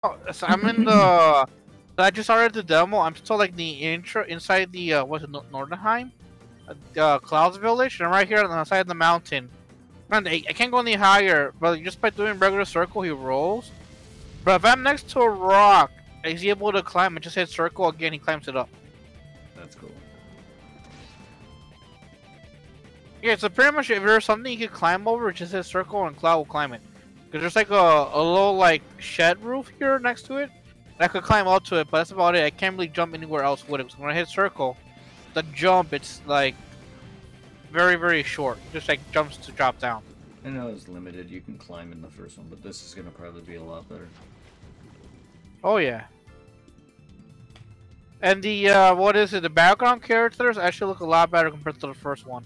So I'm in the. I just started the demo. I'm still like the intro inside the what's it, Nordenheim, Clouds Village, and I'm right here on the side of the mountain. Man, I can't go any higher, but just by doing regular circle, he rolls. But if I'm next to a rock, he's able to climb and just hit circle again. He climbs it up. That's cool. Yeah, so pretty much if there's something you can climb over, just hit circle and Cloud will climb it. Cause there's like a little like shed roof here next to it. And I could climb up to it, but that's about it. I can't really jump anywhere else with it. So when I hit circle, the jump it's like very very short. Just like jumps to drop down. I know it's limited. You can climb in the first one, but this is gonna probably be a lot better. Oh yeah. And the what is it? The background characters actually look a lot better compared to the first one.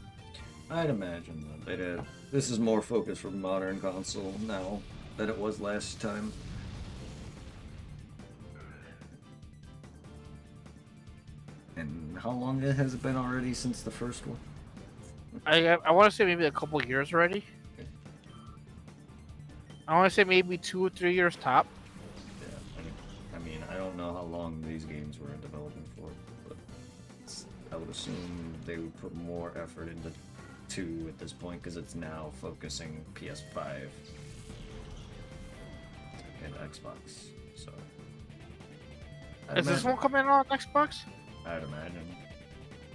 I'd imagine that they'd have. This is more focused for modern console now than it was last time. And how long has it been already since the first one? I want to say maybe a couple years already. Okay. I want to say maybe 2 or 3 years top. Yeah, I mean, I don't know how long these games were in development for, but I would assume they would put more effort into 2 at this point because it's now focusing PS5 and Xbox. So, Is this one coming on Xbox? I'd imagine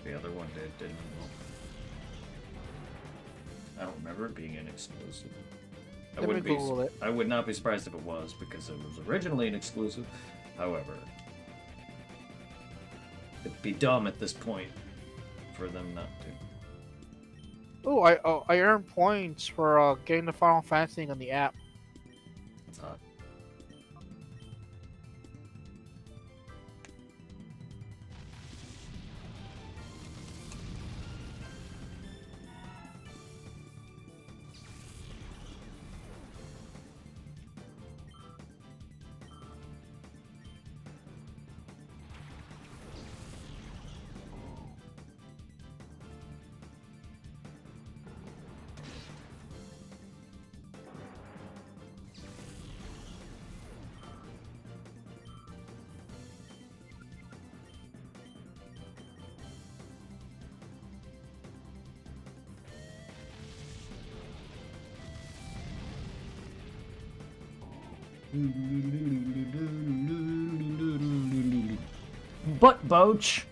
the other one didn't. I don't remember it being an exclusive. I would not be surprised if it was because it was originally an exclusive. However, it'd be dumb at this point for them not to. Oh, I earned points for getting the Final Fantasy on the app. It's hot. Butt Boach.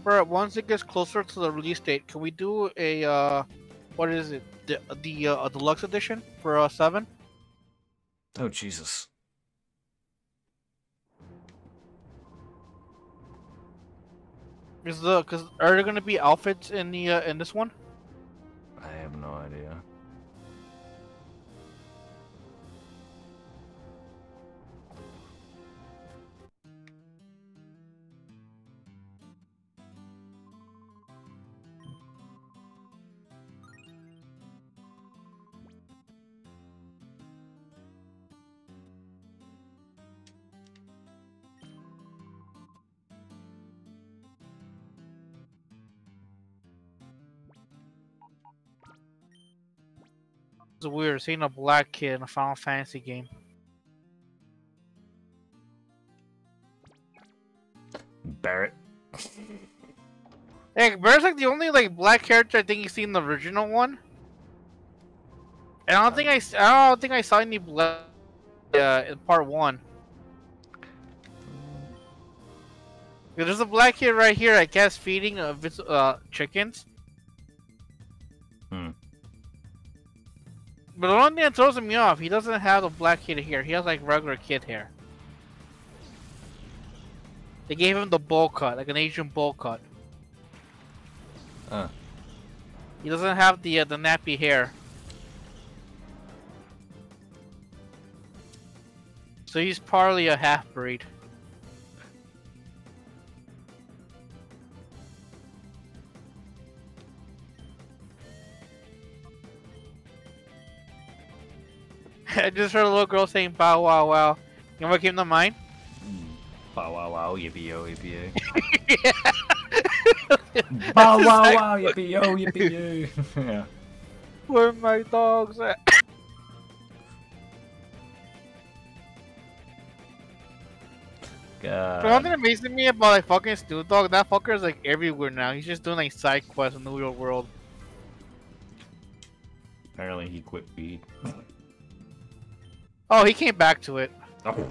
But once it gets closer to the release date, can we do a what is it? The deluxe edition for 7? Oh Jesus. Because are there gonna be outfits in the in this one? I have no idea. It's weird seeing a black kid in a Final Fantasy game. Barrett. Hey, Barrett's like the only like black character I think you see in the original one. And I don't think I saw any black in part 1. There's a black kid right here, I guess, feeding chickens. But the only thing that throws me off, he doesn't have the black kid hair. He has like regular kid hair. They gave him the bowl cut, like an Asian bowl cut. He doesn't have the nappy hair. So he's partly a half breed. I just heard a little girl saying "bow wow wow." You know what came to mind? Bow wow wow, yippee yo, yippee yo. Yeah. Bow wow wow, yippee yo, yippee yo. Yeah. Where my dogs at? The one thing that amazes me about like fucking Snoop Dogg, that fucker is like everywhere now. He's just doing like side quests in the real world. Apparently he quit weed. Oh, he came back to it. Oh.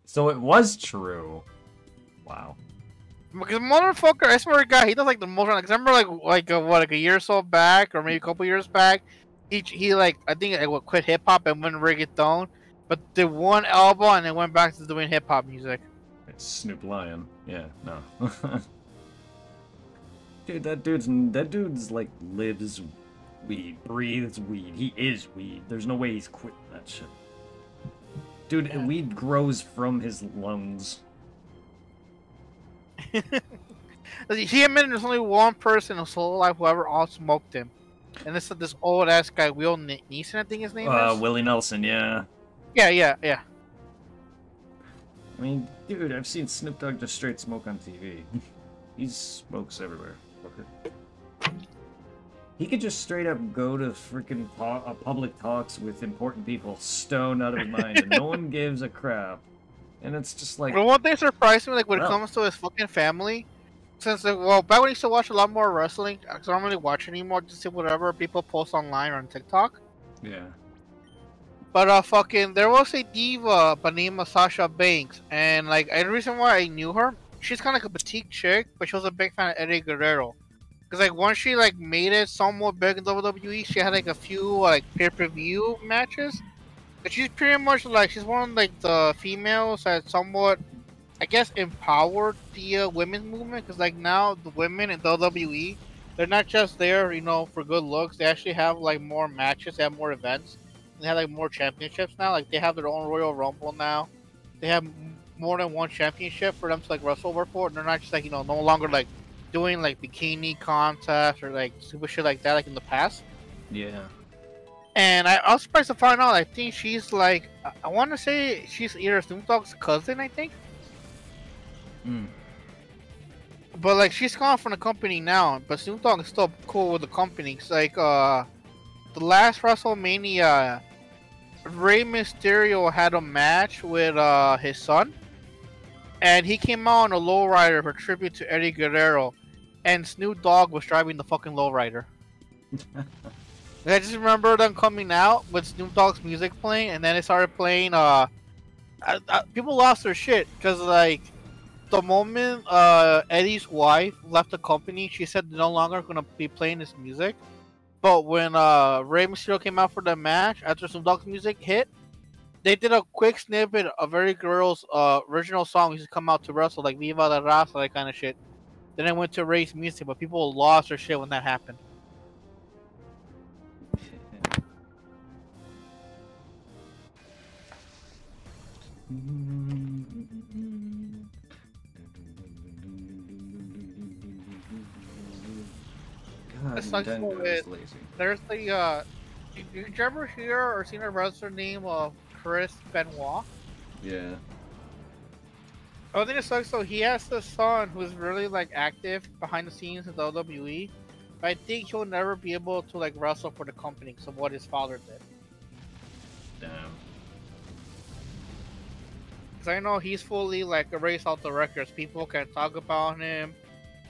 So it was true. Wow. Because motherfucker, I swear to God, he does like the most. Like, I remember like a year or so back, or maybe a couple years back, he like I think like quit hip hop and went reggaeton, but did one album and then went back to doing hip hop music. It's Snoop Lion. Yeah, no. Dude, that dude's like lives weed, breathes weed. He is weed. There's no way he's quitting that shit. Dude, Yeah. weed grows from his lungs. He admitted there's only one person in his whole life who ever all smoked him, and this is this old ass guy, Will Neeson, I think his name is. Willie Nelson, yeah. Yeah. I mean, dude, I've seen Snoop Dogg just straight smoke on TV. He smokes everywhere. Fucker. He could just straight up go to freaking public talks with important people, stoned out of his mind, and no one gives a crap. And it's just like, But one thing surprised me, like when it Well. comes to his fucking family, since like, well, back when I used to watch a lot more wrestling, because I don't really watch anymore, just see whatever people post online or on TikTok. yeah. But fucking, there was a diva by name of Sasha Banks, and like, the reason why I knew her, she's kind of like a petite chick, but she was a big fan of Eddie Guerrero. Cause like once she like made it somewhat big in WWE, she had like a few like pay-per-view matches. But she's pretty much like she's one of like the females that somewhat, I guess, empowered the women's movement. Cause like now the women in WWE, they're not just there, you know, for good looks. They actually have like more matches, they have more events, and they have like more championships now. Like they have their own Royal Rumble now. They have more than one championship for them to like wrestle over for. And they're not just like, you know, no longer like doing like bikini contests or like super shit like that like in the past. Yeah. And I was surprised to find out I think she's like I want to say she's either Snoop Dogg's cousin, I think. Mm. But like she's gone from the company now, but Snoop Dogg is still cool with the company. It's like the last WrestleMania, Rey Mysterio had a match with his son, and he came out on a lowrider for tribute to Eddie Guerrero, and Snoop Dogg was driving the fucking lowrider. I just remember them coming out with Snoop Dogg's music playing, and then it started playing. People lost their shit because like the moment Eddie's wife left the company, she said they're no longer gonna be playing this music. But when Rey Mysterio came out for the match after Snoop Dogg's music hit, they did a quick snippet of Eddie Guerrero's original song. He used to come out to wrestle like Viva la Raza, that kind of shit. Then it went to Rey's music, but people lost their shit when that happened. God, It's like Nintendo is with- lazy. There's the did you ever hear or seen a wrestler named Chris Benoit? Yeah. I think it sucks. So he has this son who's really like active behind the scenes in WWE, but I think he'll never be able to like wrestle for the company because of what his father did. Damn. Because I know he's fully like erased out the records. People can talk about him.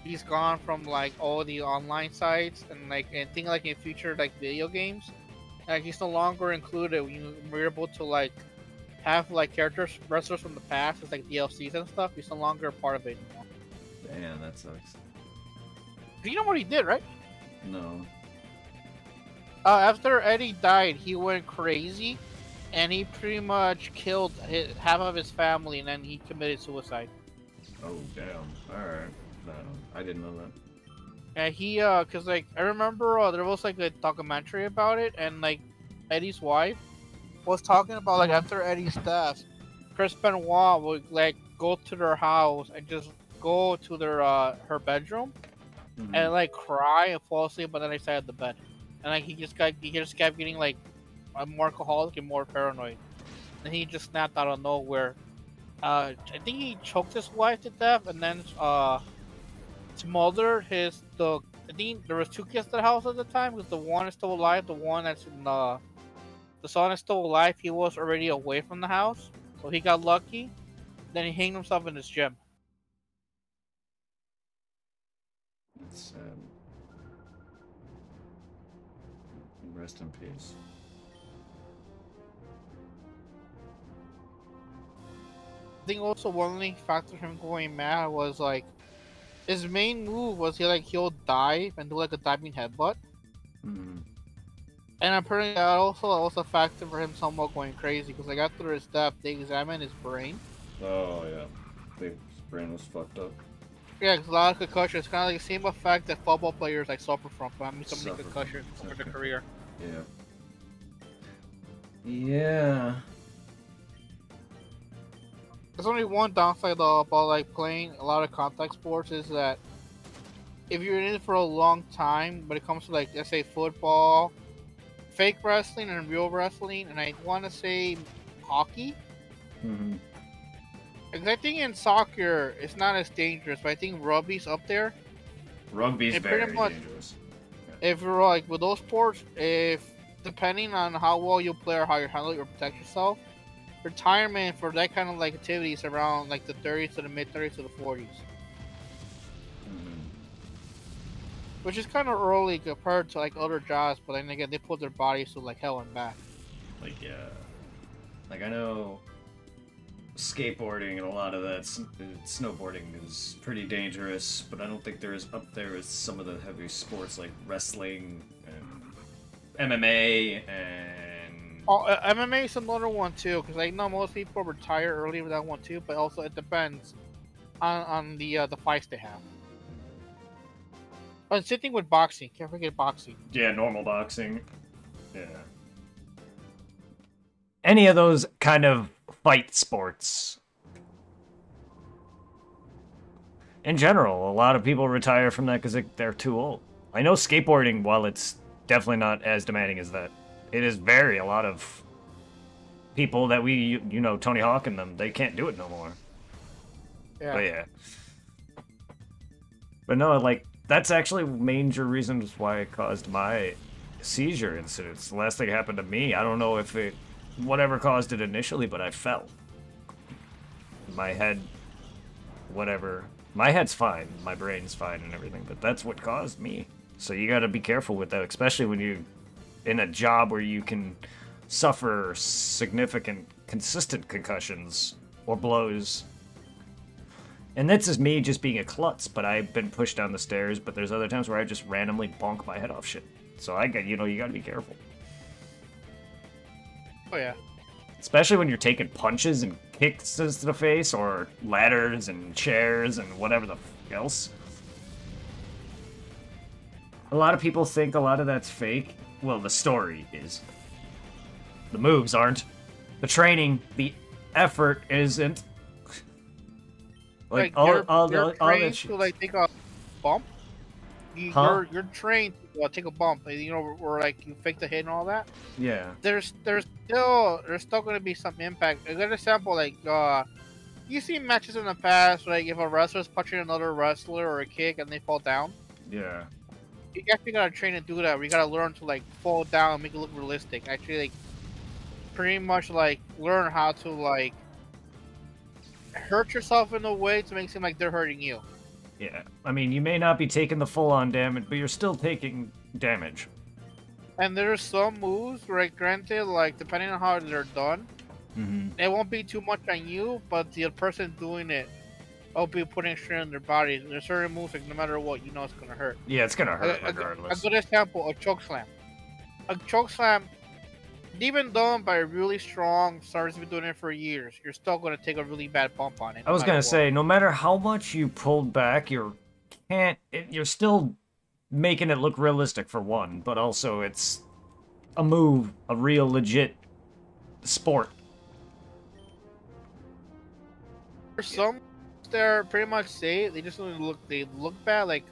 He's gone from like all the online sites and like and think like in future like video games. Like he's no longer included. We're able to like have like characters wrestlers from the past as like DLCs and stuff. He's no longer a part of it anymore. Damn, that sucks. You know what he did, right? No. After Eddie died, he went crazy, and he pretty much killed half of his family, and then he committed suicide. Oh, damn. Alright. No, I didn't know that. And he, cause like I remember there was like a documentary about it, and like Eddie's wife was talking about like after Eddie's death, Chris Benoit would like go to their house and just go to their her bedroom Mhm. and like cry and fall asleep, but then they sat at the bed, and like he just kept getting like more alcoholic and more paranoid, and he just snapped out of nowhere. I think he choked his wife to death, and then smothered I think there was two kids at the house at the time because the one is still alive, the one that's in the son is still alive. He was already away from the house, so he got lucky. Then he hanged himself in his gym. It's rest in peace. I think also one of the factors of him going mad was like his main move was he'll dive and do like a diving headbutt. Mm. And apparently that also was a factor for him somewhat going crazy because like after his death they examined his brain. Oh yeah, his brain was fucked up. Yeah, cause a lot of concussions, kind of like the same effect that football players like suffer from. I mean, so many concussions over their career. Yeah. Yeah. There's only one downside though about like playing a lot of contact sports is that if you're in it for a long time, when it comes to like let's say football, fake wrestling, and real wrestling, and I want to say hockey. Mm-hmm. Because I think in soccer it's not as dangerous, but I think rugby's up there. Rugby's very dangerous. Yeah. If you're like with those sports, if depending on how well you play or how you handle it or protect yourself, retirement for that kind of like activities around like the 30s to the mid 30s to the 40s. Mm-hmm. Which is kind of early compared to like other jobs, but then again they put their bodies to like hell and back. Like yeah, like I know skateboarding and a lot of that snowboarding is pretty dangerous, but I don't think they're as up there as some of the heavy sports like wrestling and MMA and. Oh, MMA is another one too, because I know most people retire early with that one too, but also it depends on the fights they have. But same thing with boxing. Can't forget boxing. Yeah, normal boxing. Yeah. Any of those kind of fight sports. In general, a lot of people retire from that because they're too old. I know skateboarding, while it's definitely not as demanding as that, it is a lot of people that you know, Tony Hawk and them, they can't do it no more. Yeah. But yeah. But no, like, that's actually major reasons why it caused my seizure incidents. The last thing happened to me, I don't know if it, whatever caused it initially, but I fell. My head, whatever. My head's fine, my brain's fine and everything, but that's what caused me. So you gotta be careful with that, especially when you're in a job where you can suffer significant, consistent concussions or blows. And this is me just being a klutz, but I've been pushed down the stairs, but there's other times where I just randomly bonk my head off shit. So you gotta be careful. Oh yeah. Especially when you're taking punches and kicks to the face, or ladders and chairs and whatever the else. A lot of people think a lot of that's fake. Well, the story is. The moves aren't. The training, the effort isn't. Like you're trained to like take a bump. You're trained to take a bump. You know, where like you fake the hit and all that. Yeah. There's still going to be some impact. A good example, like you see matches in the past, like if a wrestler's punching another wrestler or a kick and they fall down. Yeah. You actually gotta train to do that. We gotta learn to like fall down and make it look realistic. Actually, like pretty much like learn how to like hurt yourself in a way to make it seem like they're hurting you. Yeah, I mean, you may not be taking the full-on damage, but you're still taking damage. And there's some moves, right? Granted, like depending on how they're done, it won't be too much on you, but the person doing it will be putting strain on their body. There's certain moves, like no matter what, you know it's gonna hurt. Yeah, it's gonna hurt regardless. A good example, a choke slam. A choke slam, even done by a really strong, starters have been doing it for years, you're still gonna take a really bad bump on it. I was gonna say, no matter how much you pulled back, you're still making it look realistic for one, but also it's a move, a real legit sport. For some, they're pretty much safe. They just look bad. Like,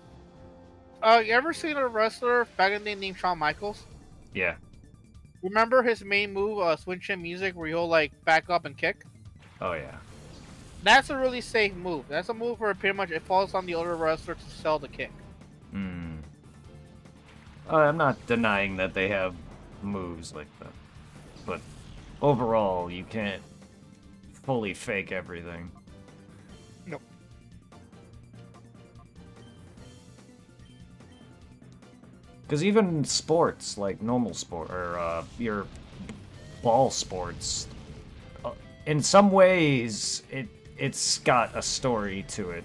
you ever seen a wrestler back in the day named Shawn Michaels? Yeah. Remember his main move, Swing Chin Music, where he'll like back up and kick? Oh yeah. That's a really safe move. That's a move where pretty much it falls on the other wrestler to sell the kick. I'm not denying that they have moves like that, but overall, you can't fully fake everything. Because even sports, like normal sport, or your ball sports, in some ways, it's got a story to it.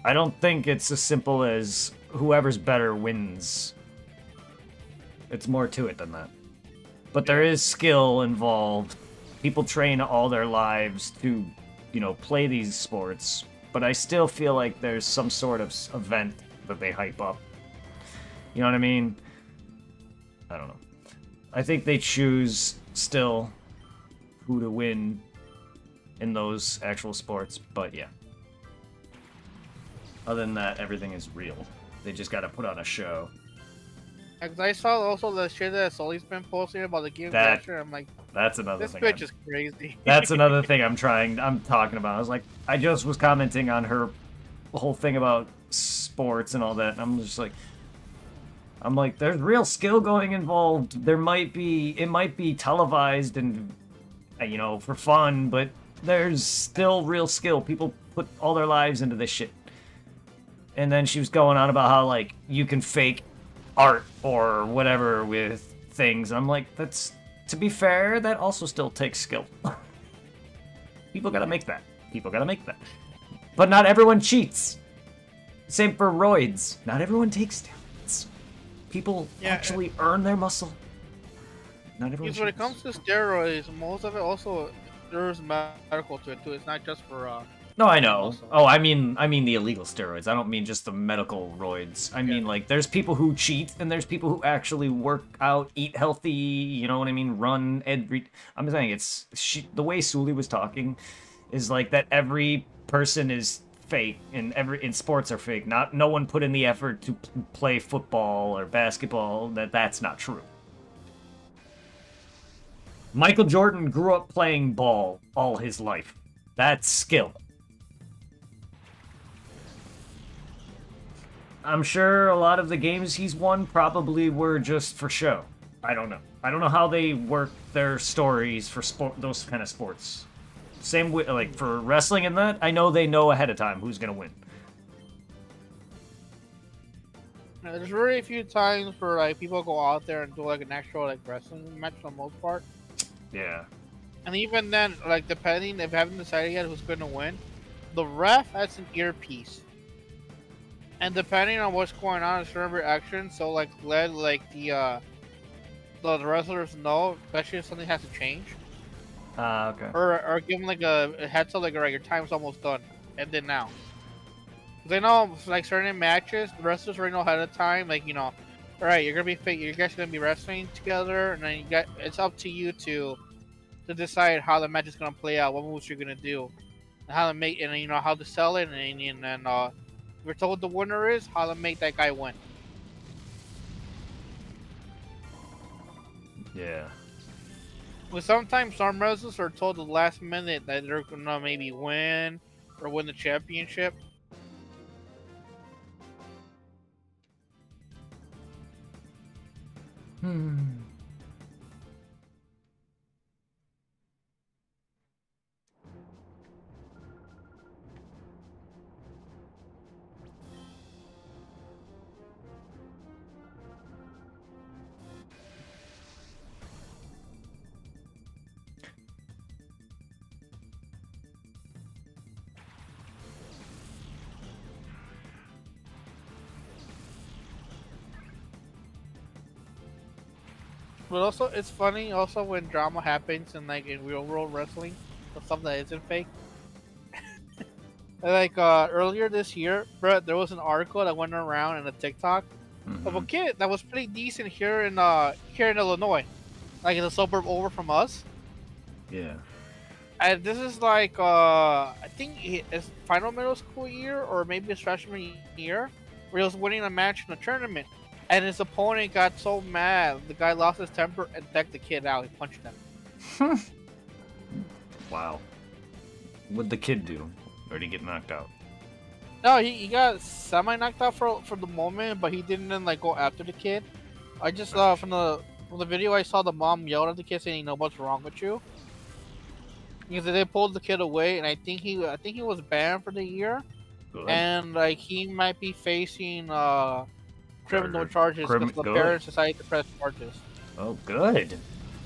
I don't think it's as simple as whoever's better wins. It's more to it than that. But there is skill involved. People train all their lives to, you know, play these sports. But I still feel like there's some sort of event that they hype up. You know what I mean? I don't know. I think they choose still who to win in those actual sports, but yeah. Other than that, everything is real. They just gotta put on a show. Cause I saw also the shit that Sully's been posting about the game That- capture. I'm like, That's another this thing. bitch is crazy. That's another thing I'm talking about. I was like, I just was commenting on her whole thing about sports and all that, and I'm just like, there's real skill going involved. It might be televised and, you know, for fun, but there's still real skill. People put all their lives into this shit. And then she was going on about how, like, you can fake art or whatever with things. I'm like, to be fair, that also still takes skill. People gotta make that. But not everyone cheats. Same for roids. Not everyone takes steroids. People actually earn their muscle. Not everyone Because when it comes to steroids, most of it also there's medical to it too. It's not just for No, I know. muscle. Oh, I mean the illegal steroids. I don't mean just the medical roids. I mean, like, there's people who cheat, and there's people who actually work out, eat healthy, you know what I mean, run, I'm saying the way Sully was talking is like that every person is fake, and in sports are fake. No one put in the effort to play football or basketball. That's not true. Michael Jordan grew up playing ball all his life. That's skill. I'm sure a lot of the games he's won probably were just for show. I don't know. I don't know how they work their stories for those kind of sports. Same way, like for wrestling and that, I know they know ahead of time who's gonna win. There's very few times where like people go out there and do like an actual like wrestling match for the most part. Yeah. And even then, like depending if they haven't decided yet who's gonna win, the ref has an earpiece. And depending on what's going on in certain reactions, so like let like the wrestlers know, especially if something has to change. Okay. Or give them like a heads up, like alright, your time's almost done, and then now. They know like certain matches, the wrestlers already know ahead of time, like you know, alright, you're gonna be you guys are gonna be wrestling together, and then it's up to you to decide how the match is gonna play out, what moves you're gonna do, and how to make, and you know how to sell it, and if you're told the winner is, how to make that guy win. Yeah. Well, sometimes some wrestlers are told the last minute that they're gonna maybe win or win the championship. But also, it's funny also when drama happens in like in real world wrestling, the stuff that isn't fake. Like earlier this year, bro, there was an article that went around in a TikTok of a kid that was pretty decent here in Illinois, like in a suburb over from us. Yeah. And this is like I think his final middle school year or maybe his freshman year, where he was winning a match in a tournament. And his opponent got so mad, the guy lost his temper and decked the kid out. He punched him. Wow. What'd the kid do? Or did he get knocked out? No, he got semi knocked out for the moment, but he didn't like go after the kid. I just from the video I saw the mom yelled at the kid saying, "You know what's wrong with you?" Because they pulled the kid away, and I think he was banned for the year, Good. and like he might be facing criminal charges because the Good. parents decided to press charges. Oh, good.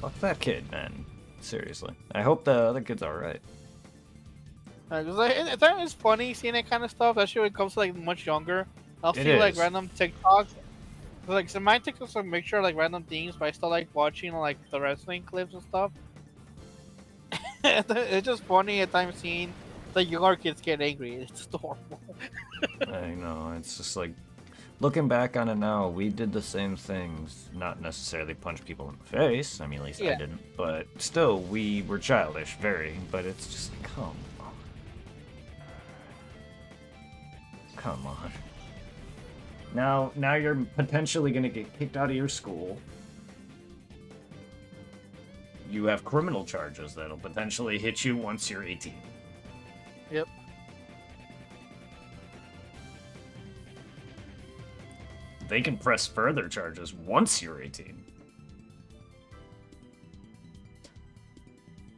Fuck that kid, man. Seriously. I hope the other kid's alright. Cause like, it's funny seeing that kind of stuff, especially when it comes to like much younger. I'll see like is. random TikToks. Like, so my TikToks are make sure like random things, but I still like watching like the wrestling clips and stuff. It's just funny at times seeing the younger kids get angry. It's just horrible. I know, it's just like, looking back on it now, we did the same things. Not necessarily punch people in the face, I mean, at least I Yeah. didn't. But still, we were childish, very. But it's just, come on. Come on. Now you're potentially gonna get kicked out of your school. You have criminal charges that'll potentially hit you once you're 18. Yep. They can press further charges once you're 18.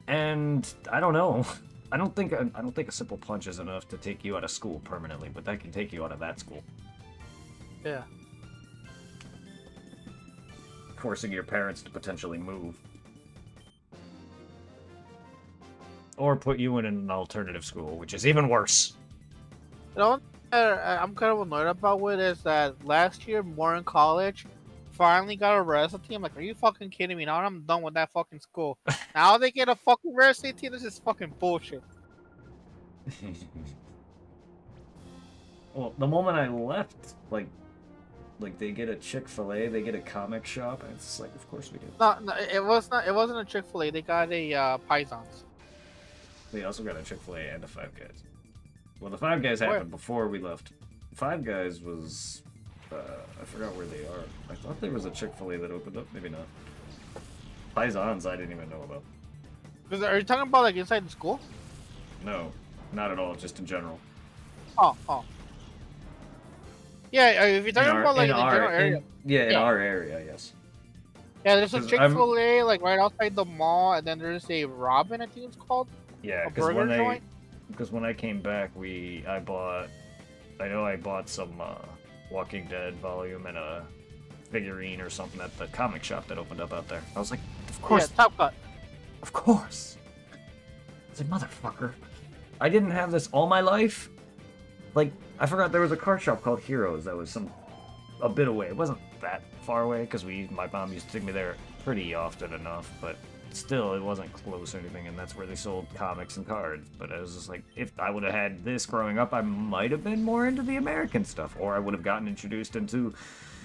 And I don't know. I don't think a simple punch is enough to take you out of school permanently, but that can take you out of that school. Yeah. Forcing your parents to potentially move. Or put you in an alternative school, which is even worse. You know, I'm kind of annoyed about with is that last year, more in college, finally got a residency. I'm like, are you fucking kidding me? Now I'm done with that fucking school. Now they get a fucking residency. This is fucking bullshit. Well, the moment I left, like they get a Chick-fil-A, they get a comic shop, and it's like, of course we do. No, it wasn't a Chick-fil-A. They got a Paisans. They also got a Chick-fil-A and a Five Guys. Well, the Five Guys happened before we left. Five Guys was... I forgot where they are. I thought there was a Chick-fil-A that opened up. Maybe not. Paisans, I didn't even know about. Are you talking about like inside the school? No, not at all. Just in general. Oh. Yeah, if you're talking about like in the general area. In our area, yes. Yeah, there's a 'Cause Chick-fil-A like right outside the mall, and then there's a Robin, I think it's called. Yeah, A burger joint. because when I came back, I bought some Walking Dead volume and a figurine or something at the comic shop that opened up out there. I was like, of course, Yeah, Top Cut. of course. I was like, motherfucker, I didn't have this all my life. Like, I forgot there was a card shop called Heroes that was a bit away. It wasn't that far away because my mom used to take me there pretty often enough, but still, it wasn't close or anything, and that's where they sold comics and cards. But I was just like, if I would have had this growing up, I might have been more into the American stuff, or I would have gotten introduced into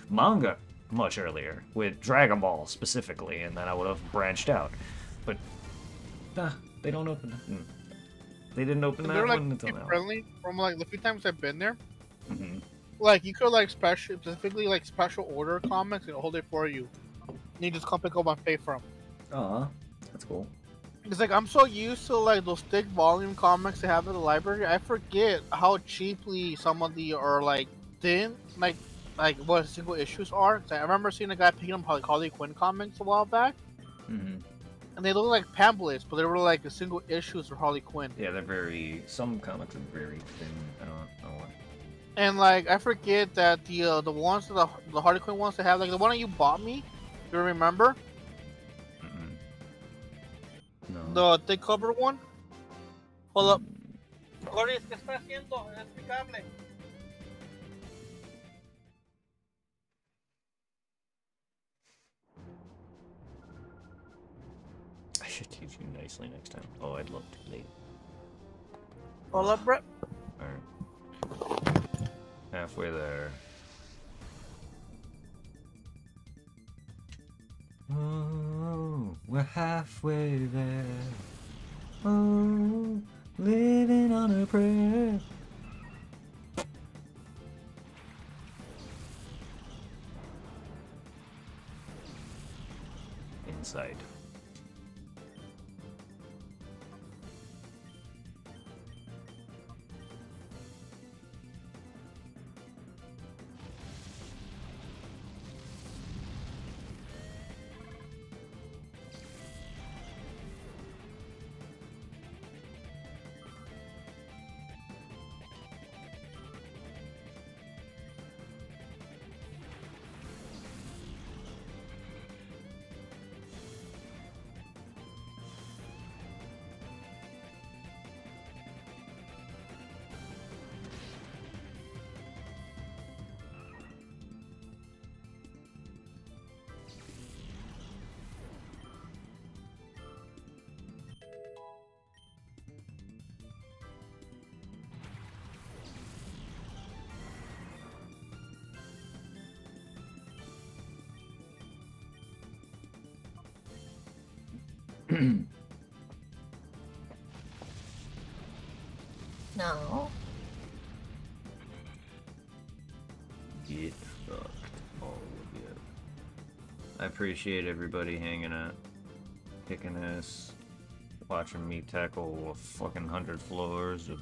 manga much earlier, with Dragon Ball specifically, and then I would have branched out. But, they don't open it. They didn't open that They're like one until now. friendly from like the few times I've been there. Mm-hmm. Like you could like specifically like special order comics and hold it for you. And you just come pick up and pay for them. Aw, that's cool. It's like I'm so used to like those thick volume comics they have at the library. I forget how cheaply some of the are like thin, like what single issues are. 'Cause I remember seeing a guy picking up like Harley Quinn comics a while back, Mm-hmm. and they look like pamphlets, but they were like a single issues for Harley Quinn. Yeah, some comics are very thin. I don't know why. And like I forget that the ones the Harley Quinn ones they have, like the one that you bought me, you remember? No. The thick cover one? Hold up. Coris, ¿qué está haciendo? Es mi cable. I should teach you nicely next time. Oh, I'd love to later. Hold up, Brett. Alright. Halfway there. Oh, we're halfway there. Oh, living on a prayer. Inside. No. Get fucked, all of you. I appreciate everybody hanging out, kicking ass, watching me tackle a fucking 100 floors of...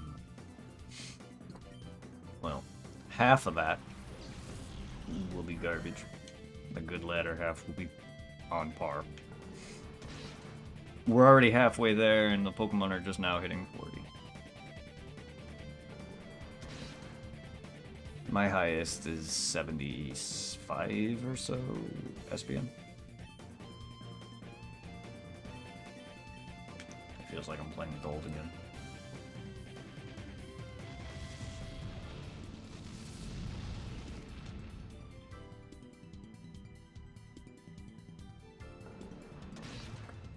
Well, half of that will be garbage. The good latter half will be on par. We're already halfway there, and the Pokemon are just now hitting 40. My highest is 75 or so SPM. It feels like I'm playing Gold again.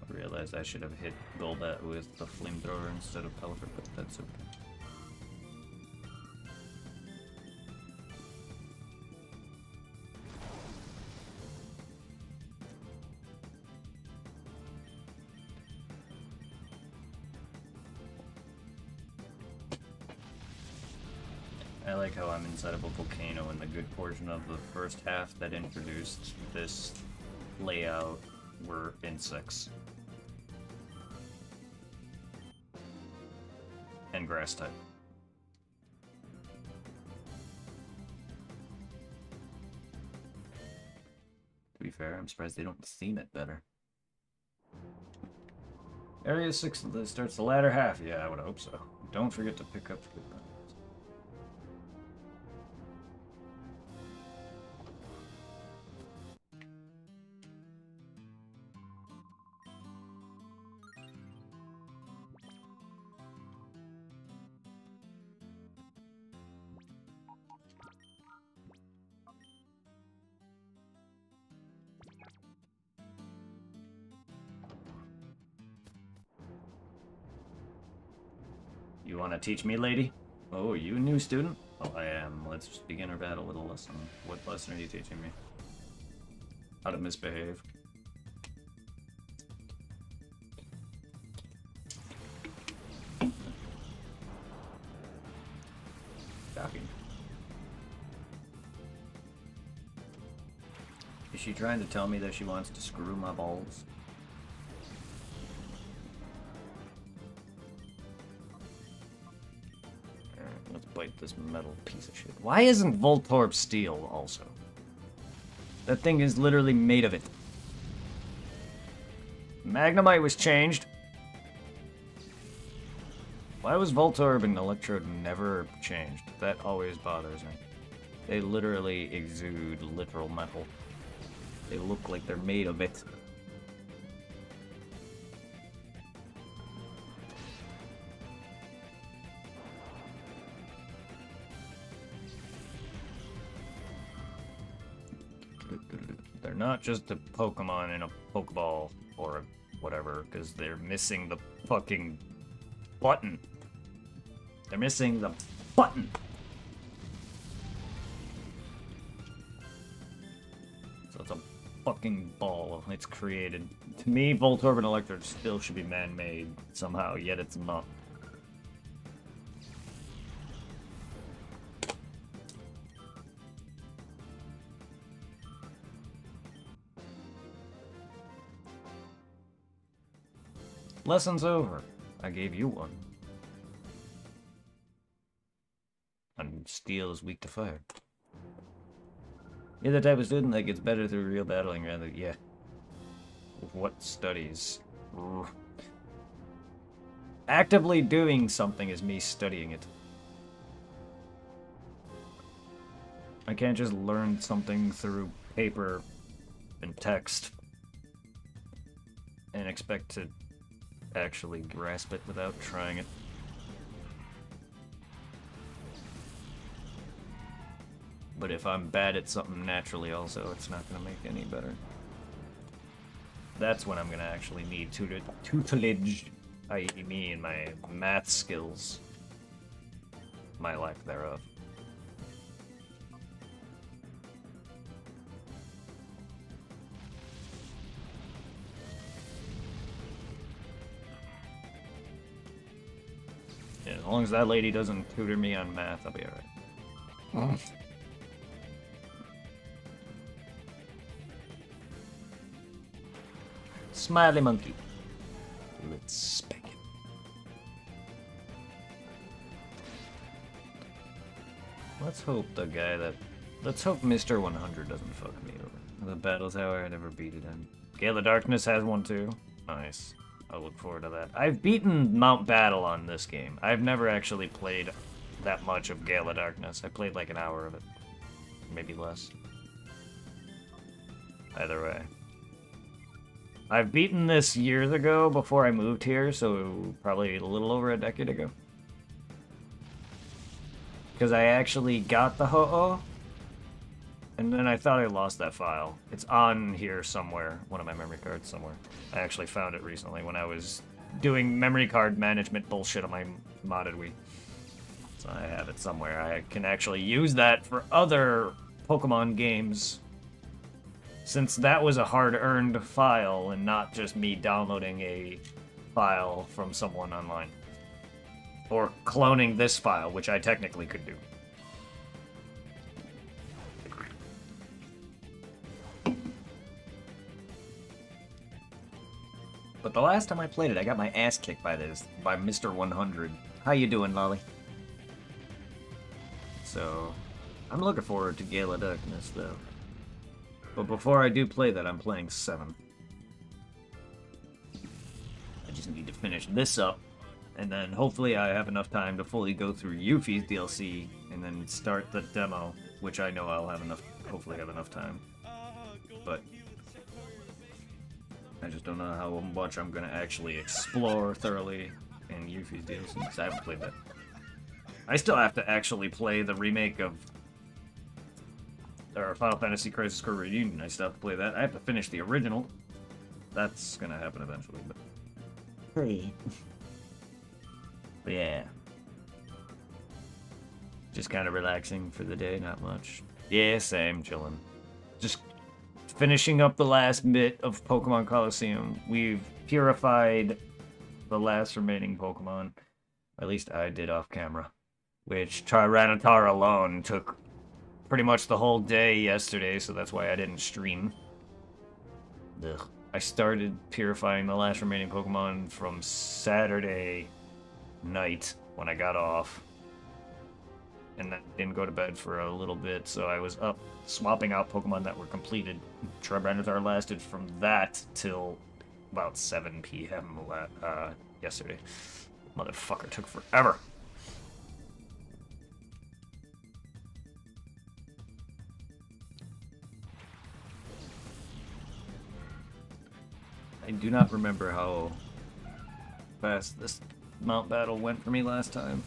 I realized I should have hit Golbat with the flamethrower instead of Pelipper, but that's okay. I like how I'm inside of a volcano in the good portion of the first half that introduced this layout were insects. And grass type. To be fair, I'm surprised they don't theme it better. Area 6 starts the latter half. Yeah, I would hope so. Don't forget to pick up good guns. You want to teach me, lady? Oh, are you a new student? Oh, I am. Let's begin our battle with a lesson. What lesson are you teaching me? How to misbehave. Shocking. Is she trying to tell me that she wants to screw my balls? Let's bite this metal piece of shit. Why isn't Voltorb steel also? That thing is literally made of it. Magnemite was changed. Why was Voltorb and Electrode never changed? That always bothers me. They literally exude literal metal. They look like they're made of it. They're not just a Pokemon in a Pokeball or a whatever, because they're missing the fucking button. They're missing the button. So it's a fucking ball. It's created. To me, Voltorb and Electrode still should be man-made somehow, yet it's not. Lesson's over. I gave you one. And steel is weak to fire. You're the type of student that gets better through real battling rather than... Yeah. What studies? Actively doing something is me studying it. I can't just learn something through paper and text and expect to actually grasp it without trying it. But if I'm bad at something naturally also, it's not going to make any better. That's when I'm going to actually need tutelage, i.e. me and my math skills. My lack thereof. Yeah, as long as that lady doesn't tutor me on math, I'll be alright. Smiley monkey. Let's spank him. Let's hope the guy that... Let's hope Mr. 100 doesn't fuck me over. The Battle Tower, I never beat it in. Gale of Darkness has one too. Nice. I'll look forward to that. I've beaten Mount Battle on this game. I've never actually played that much of Gale of Darkness. I played like an hour of it. Maybe less. Either way. I've beaten this years ago before I moved here, so probably a little over a decade ago. Because I actually got the Ho-Oh, and then I thought I lost that file. It's on here somewhere, one of my memory cards somewhere. I actually found it recently when I was doing memory card management bullshit on my modded Wii. So I have it somewhere. I can actually use that for other Pokemon games, since that was a hard-earned file and not just me downloading a file from someone online. Or cloning this file, which I technically could do. But the last time I played it, I got my ass kicked by Mr. 100. How you doing, Lolly? So, I'm looking forward to Gale of Darkness, though. But before I do play that, I'm playing 7. I just need to finish this up, and then hopefully I have enough time to fully go through Yuffie's DLC, and then start the demo, which I know I'll have enough, hopefully have enough time. But I just don't know how much I'm gonna actually explore thoroughly in Yuffie's DLC, because I haven't played that. I still have to actually play the remake of Final Fantasy Crisis Core Reunion. I still have to play that. I have to finish the original. That's gonna happen eventually, but... Hey. But yeah. Just kind of relaxing for the day, not much. Yeah, same, chilling. Just finishing up the last bit of Pokemon Colosseum. We've purified the last remaining Pokemon. At least I did off camera. Which Tyranitar alone took pretty much the whole day yesterday, so that's why I didn't stream. Ugh. I started purifying the last remaining Pokemon from Saturday night when I got off. And then didn't go to bed for a little bit, so I was up swapping out Pokemon that were completed. Tyranitar lasted from that till about 7 p.m. Yesterday. Motherfucker took forever. I do not remember how fast this Mount Battle went for me last time,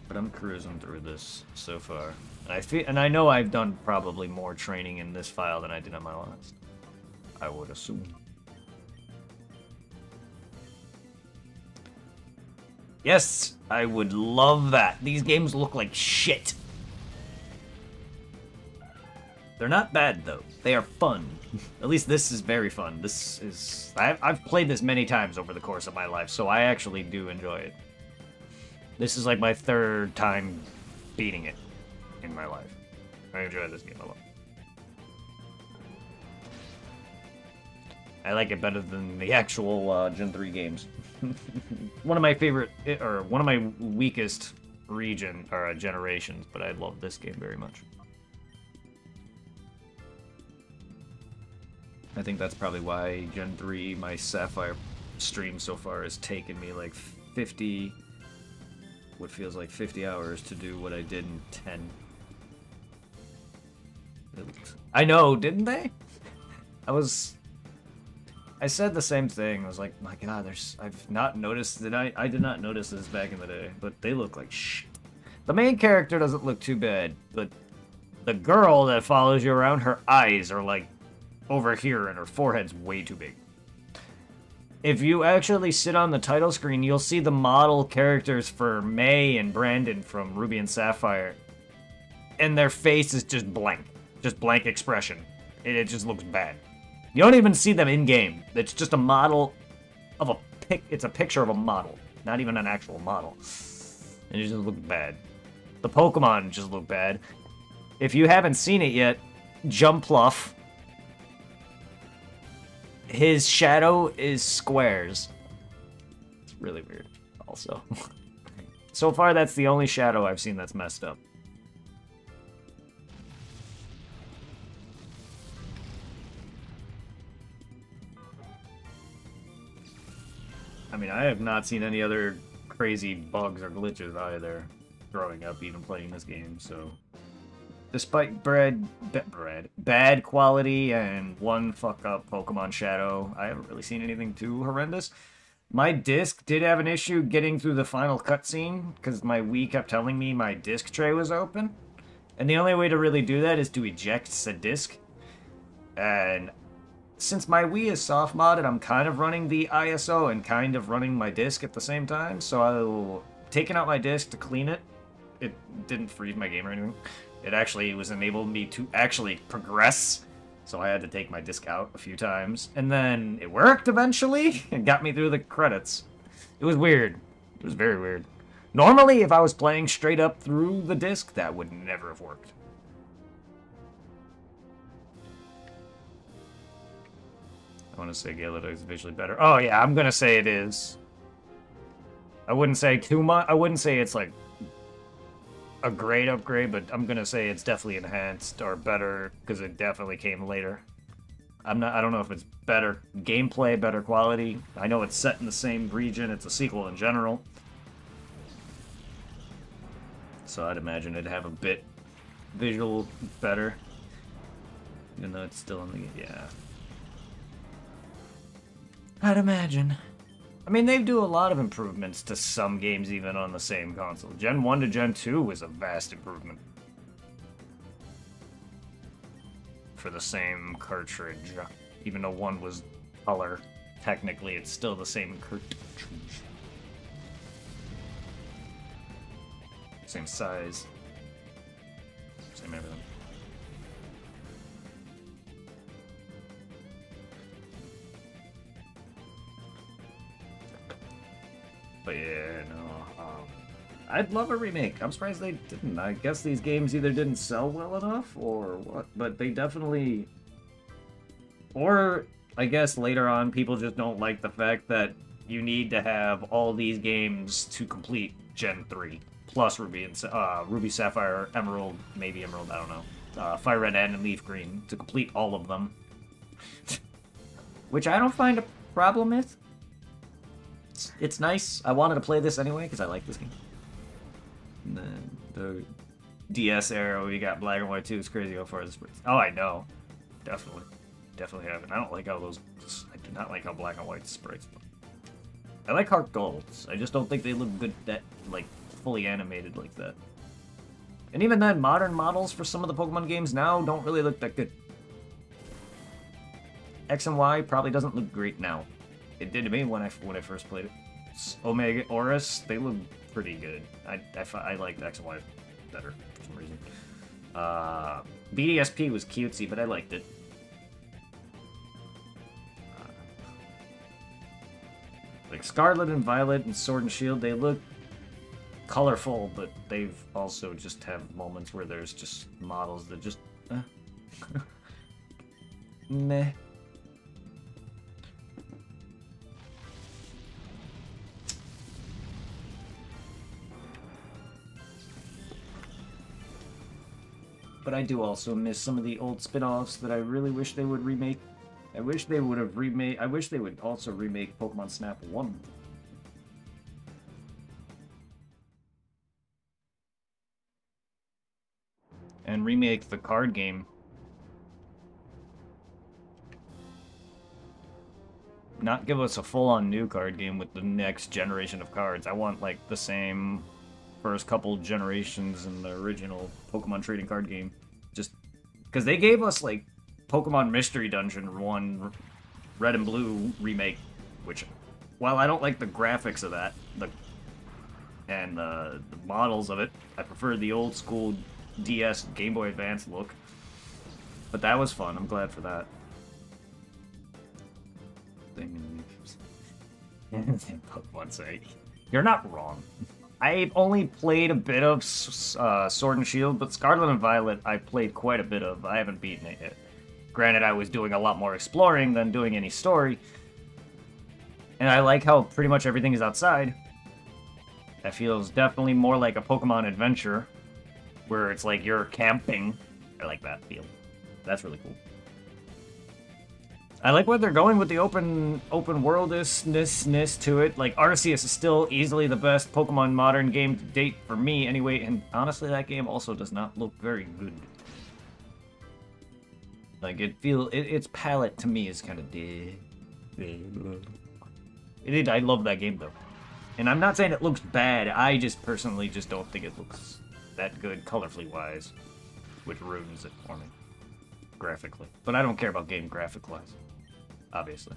but I'm cruising through this so far. And I know I've done probably more training in this file than I did on my last. I would assume. Yes, I would love that. These games look like shit. They're not bad, though. They are fun. At least this is very fun. This is... I've played this many times over the course of my life, so I actually do enjoy it. This is like my 3rd time beating it in my life. I enjoy this game a lot. I like it better than the actual Gen 3 games. One of my favorite, or one of my weakest generations, but I love this game very much. I think that's probably why Gen 3, my Sapphire stream so far, has taken me like 50, what feels like 50 hours to do what I did in 10. I know, didn't they? I said the same thing. I was like, my god, I've not noticed that I did not notice this back in the day, but they look like shit. The main character doesn't look too bad, but the girl that follows you around, her eyes are like over here and her forehead's way too big. If you actually sit on the title screen, you'll see the model characters for May and Brandon from Ruby and Sapphire, and their face is just blank expression. It just looks bad. You don't even see them in game. It's just a model of it's a picture of a model, not even an actual model. And it just looked bad. The Pokemon just look bad. If you haven't seen it yet, Jumpluff, his shadow is squares. It's really weird, also. So far, that's the only shadow I've seen that's messed up. I mean, I have not seen any other crazy bugs or glitches either growing up, even playing this game, so... Despite bad quality and one fuck-up Pokemon Shadow, I haven't really seen anything too horrendous. My disc did have an issue getting through the final cutscene, because my Wii kept telling me my disc tray was open. And the only way to really do that is to eject said disc. And since my Wii is soft modded, I'm kind of running the ISO and kind of running my disc at the same time, so I'll taking out my disc to clean it. It didn't freeze my game or anything. It actually was enabling me to actually progress, so I had to take my disc out a few times. And then it worked eventually, and got me through the credits. It was weird. It was very weird. Normally, if I was playing straight up through the disc, that would never have worked. I want to say Gyarados is visually better. Oh yeah, I'm gonna say it is. I wouldn't say too much. I wouldn't say it's like a great upgrade, but I'm gonna say it's definitely enhanced or better because it definitely came later. I don't know if it's better gameplay, better quality. I know it's set in the same region. It's a sequel in general, so I'd imagine it'd have a bit visual better, even though it's still in the yeah. I'd imagine. I mean, they do a lot of improvements to some games even on the same console. Gen 1 to Gen 2 was a vast improvement for the same cartridge. Even though one was color, technically it's still the same cartridge. Same size. Same everything. But yeah, no, I'd love a remake. I'm surprised they didn't. I guess these games either didn't sell well enough or what, but they definitely... Or, I guess later on, people just don't like the fact that you need to have all these games to complete Gen 3. Plus Ruby and Ruby, Sapphire, Emerald, maybe Emerald, I don't know. Fire Red and Leaf Green to complete all of them. Which I don't find a problem with. It's nice. I wanted to play this anyway because I like this game. And then the DS era, we got Black and White 2. It's crazy how far this brings. Oh, I know. Definitely. Definitely have it. I don't like how those... I do not like how Black and White sprites. I like Heart Golds. I just don't think they look good that, like, fully animated like that. And even then, modern models for some of the Pokemon games now don't really look that good. X and Y probably doesn't look great now. It did to me when I first played it. Omega Oris, they look pretty good. I liked X and Y better for some reason. BDSP was cutesy, but I liked it. Like Scarlet and Violet and Sword and Shield, they look colorful, but they've also just have moments where there's just models that just... meh. But I do also miss some of the old spin-offs that I really wish they would remake. I wish they would have remade. I wish they would also remake Pokemon Snap 1. And remake the card game. Not give us a full-on new card game with the next generation of cards. I want, like, the same first couple generations in the original Pokemon trading card game. Just because they gave us, like, Pokemon Mystery Dungeon 1 Red and Blue remake, which, while I don't like the graphics of that, and the models of it, I prefer the old school DS Game Boy Advance look. But that was fun. I'm glad for that. Pokemon say, you're not wrong. I've only played a bit of Sword and Shield, but Scarlet and Violet I played quite a bit of. I haven't beaten it yet. Granted, I was doing a lot more exploring than doing any story. And I like how pretty much everything is outside. That feels definitely more like a Pokemon adventure, where it's like you're camping. I like that feel. That's really cool. I like where they're going with the open worldness to it. Like, Arceus is still easily the best Pokemon modern game to date for me anyway, and honestly that game also does not look very good. Like, its palette to me is kind of dead. I love that game though. And I'm not saying it looks bad, I just personally just don't think it looks that good colorfully wise, which ruins it for me graphically. But I don't care about game graphic wise, obviously.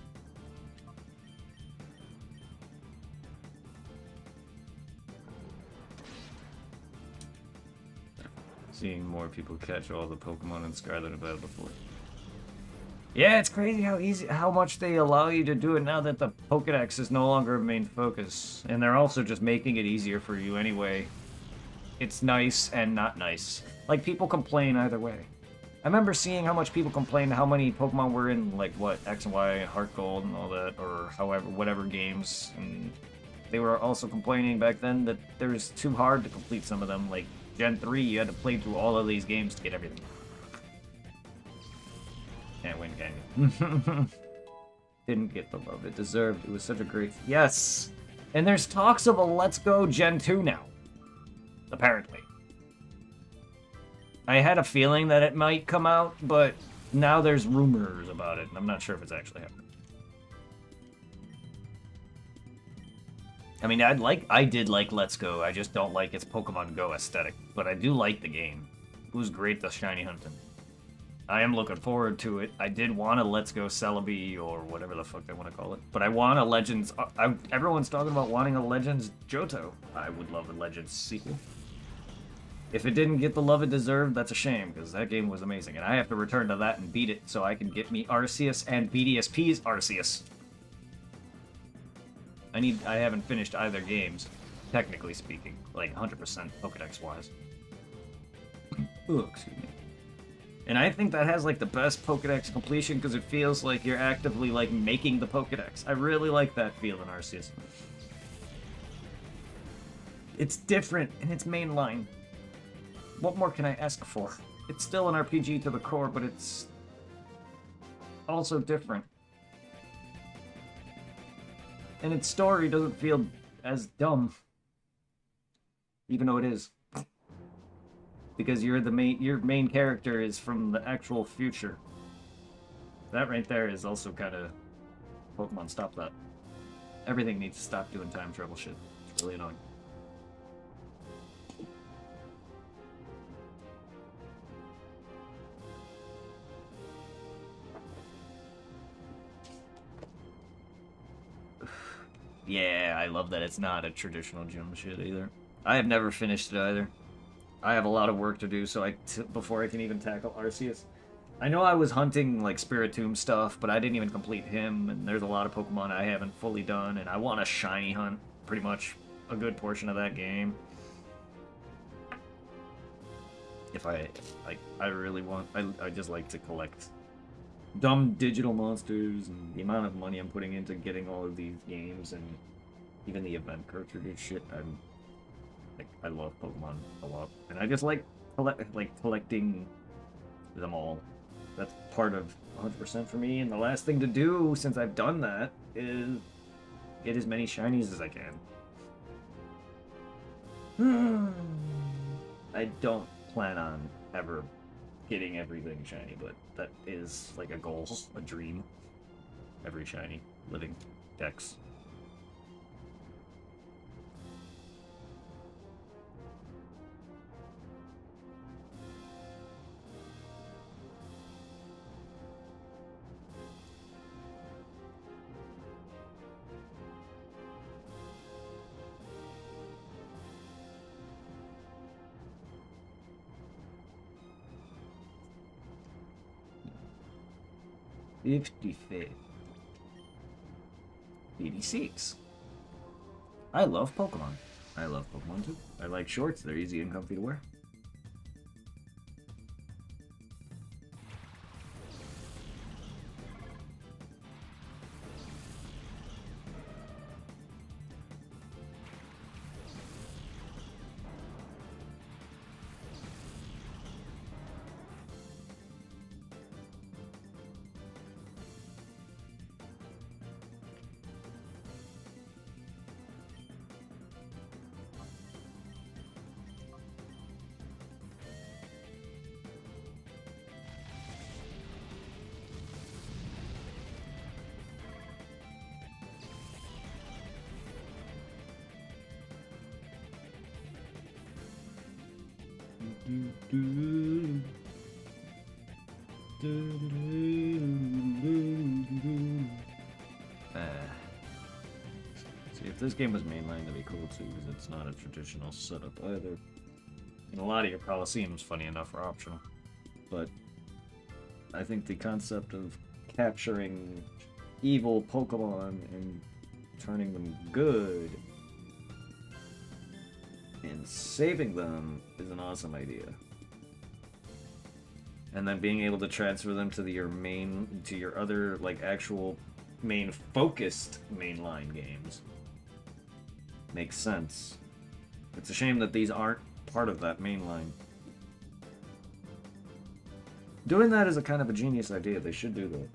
Seeing more people catch all the Pokemon in Scarlet and Violet before. Yeah, it's crazy how much they allow you to do it now that the Pokédex is no longer a main focus. And they're also just making it easier for you anyway. It's nice and not nice. Like, people complain either way. I remember seeing how much people complained how many Pokemon were in, like, what, X and Y, Heart Gold and all that, or however, whatever games. And they were also complaining back then that it was too hard to complete some of them. Like, Gen 3, you had to play through all of these games to get everything. Can't win, can you? Didn't get the love it deserved. It was such a great... Yes! And there's talks of a Let's Go Gen 2 now. Apparently. I had a feeling that it might come out, but now there's rumors about it, and I'm not sure if it's actually happening. I mean, I did like Let's Go, I just don't like its Pokemon Go aesthetic, but I do like the game. It was great, the shiny hunting. I am looking forward to it. I did want a Let's Go Celebi, or whatever the fuck they want to call it. But I want a Legends... everyone's talking about wanting a Legends Johto. I would love a Legends sequel. If it didn't get the love it deserved, that's a shame, because that game was amazing. And I have to return to that and beat it, so I can get me Arceus and BDSP's Arceus. I haven't finished either games, technically speaking. Like, 100% Pokedex-wise. Ooh, excuse me. And I think that has, like, the best Pokedex completion because it feels like you're actively, like, making the Pokedex. I really like that feel in Arceus. It's different in its main line. What more can I ask for? It's still an RPG to the core, but it's also different. And its story doesn't feel as dumb. Even though it is. Because your main character is from the actual future. That right there is also kind of... Pokemon, stop that. Everything needs to stop doing time travel shit. It's really annoying. Yeah, I love that it's not a traditional gym shit either. I have never finished it either. I have a lot of work to do before I can even tackle Arceus. I know I was hunting like Spiritomb stuff, but I didn't even complete him, and there's a lot of Pokemon I haven't fully done, and I want to shiny hunt pretty much a good portion of that game. If I really want, I just like to collect dumb digital monsters, and the amount of money I'm putting into getting all of these games, and even the event cartridge shit. I love Pokemon a lot, and I just like collecting them all. That's part of 100% for me, and the last thing to do since I've done that is get as many shinies as I can. I don't plan on ever getting everything shiny, but that is like a goal, a dream. Every shiny living dex. $55. 86. I love Pokemon. I love Pokemon too. I like shorts, they're easy and comfy to wear. See, if this game was mainline, that'd be cool too, because it's not a traditional setup either. And a lot of your Coliseums, funny enough, are optional. But I think the concept of capturing evil Pokemon and turning them good and saving them is an awesome idea. And then being able to transfer them to your other, like, actual main focused mainline games makes sense. It's a shame that these aren't part of that mainline. Doing that is a kind of a genius idea. They should do that.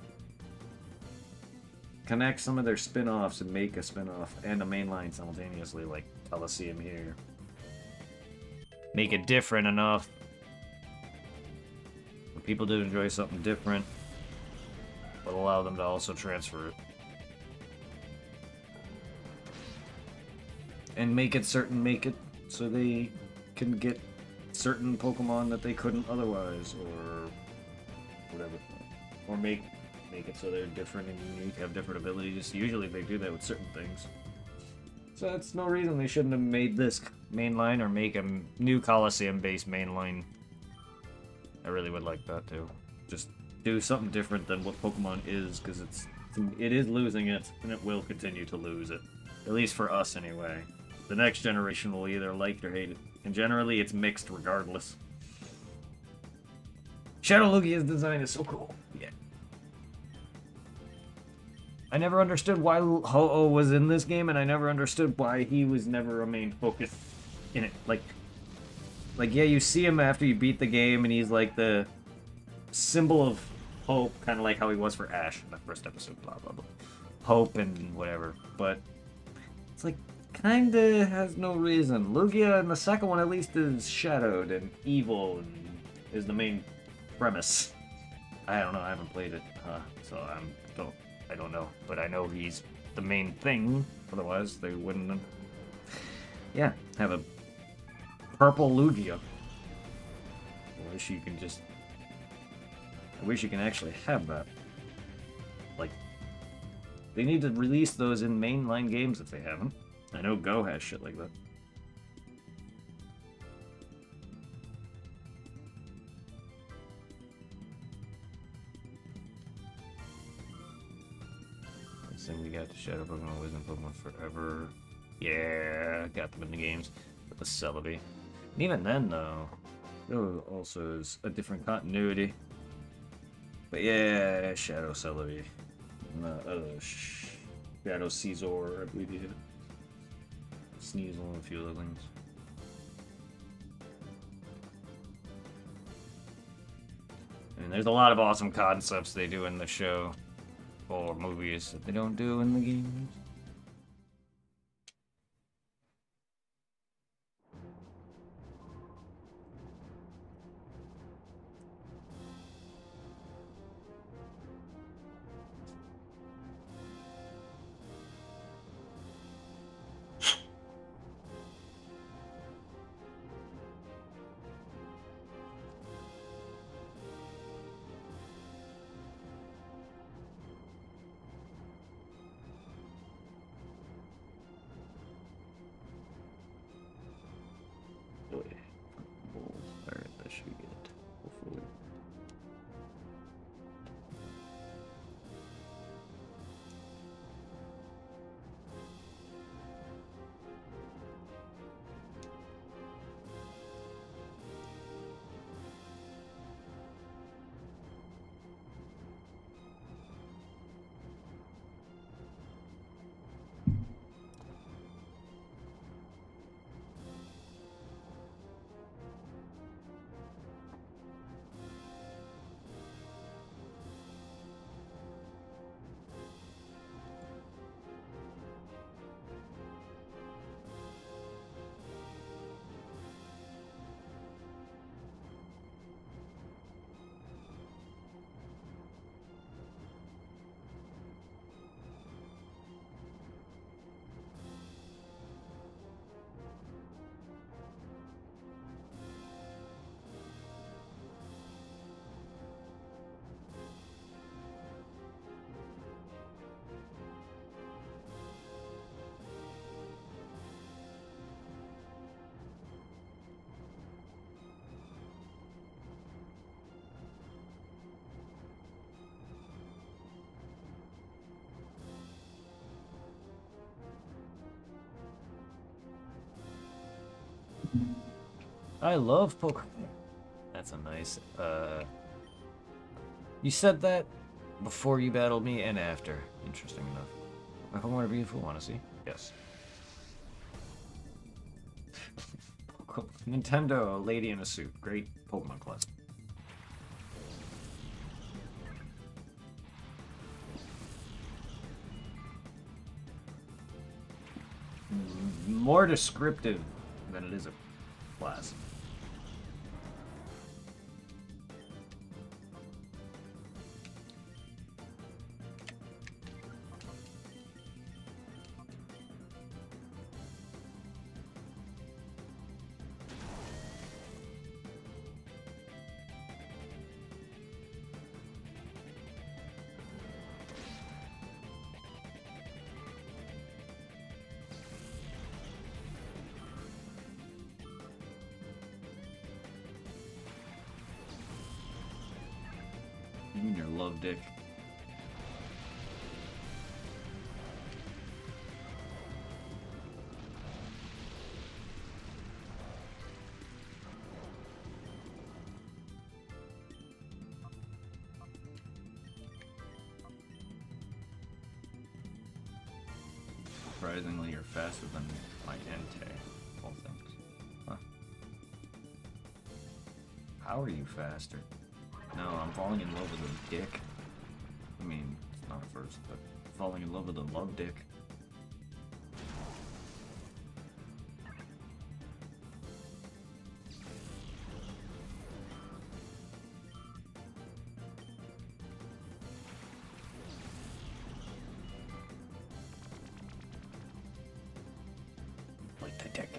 Connect some of their spin-offs and make a spin-off and a mainline simultaneously, like Coliseum here. Make it different enough. When people do enjoy something different, but allow them to also transfer it. And make it so they can get certain Pokemon that they couldn't otherwise, or whatever. Or make it so they're different and unique, have different abilities. Usually they do that with certain things. So that's no reason they shouldn't have made this mainline or make a new Coliseum-based mainline. I really would like that too. Just do something different than what Pokemon is, because it is losing it, and it will continue to lose it. At least for us, anyway. The next generation will either like it or hate it. And generally, it's mixed regardless. Shadow Lugia's design is so cool. Yeah. I never understood why Ho-Oh was in this game, and I never understood why he was never a main focus in it. Like, yeah, you see him after you beat the game, and he's like the symbol of hope, kind of like how he was for Ash in the first episode, blah, blah, blah. Hope and whatever, but it's like, kinda has no reason. Lugia in the second one at least is shadowed and evil and is the main premise. I don't know, I haven't played it, so I don't know, but I know he's the main thing, otherwise they wouldn't, yeah, have a purple Lugia. I wish you can actually have that. Like, they need to release those in mainline games if they haven't. I know Go has shit like that. Next thing we got the Shadow Pokemon, Wisdom Pokemon Forever. Yeah, got them in the games. With the Celebi. And even then, though, there also is a different continuity. But yeah, Shadow Celebi. Shadow Caesar, I believe you did it. Sneasel and a few other things. And there's a lot of awesome concepts they do in the show or movies that they don't do in the games. I love Pokemon. That's a nice, You said that before you battled me and after. Interesting enough. If I want to be a fool, want to see? Yes. Nintendo, a lady in a suit. Great Pokemon class. More descriptive than it is a class. You mean your love dick? Surprisingly, you're faster than my Entei, of all things. Huh. How are you faster? No, I'm falling in love with a dick. I mean, it's not a first, but falling in love with a love dick. Like the dick.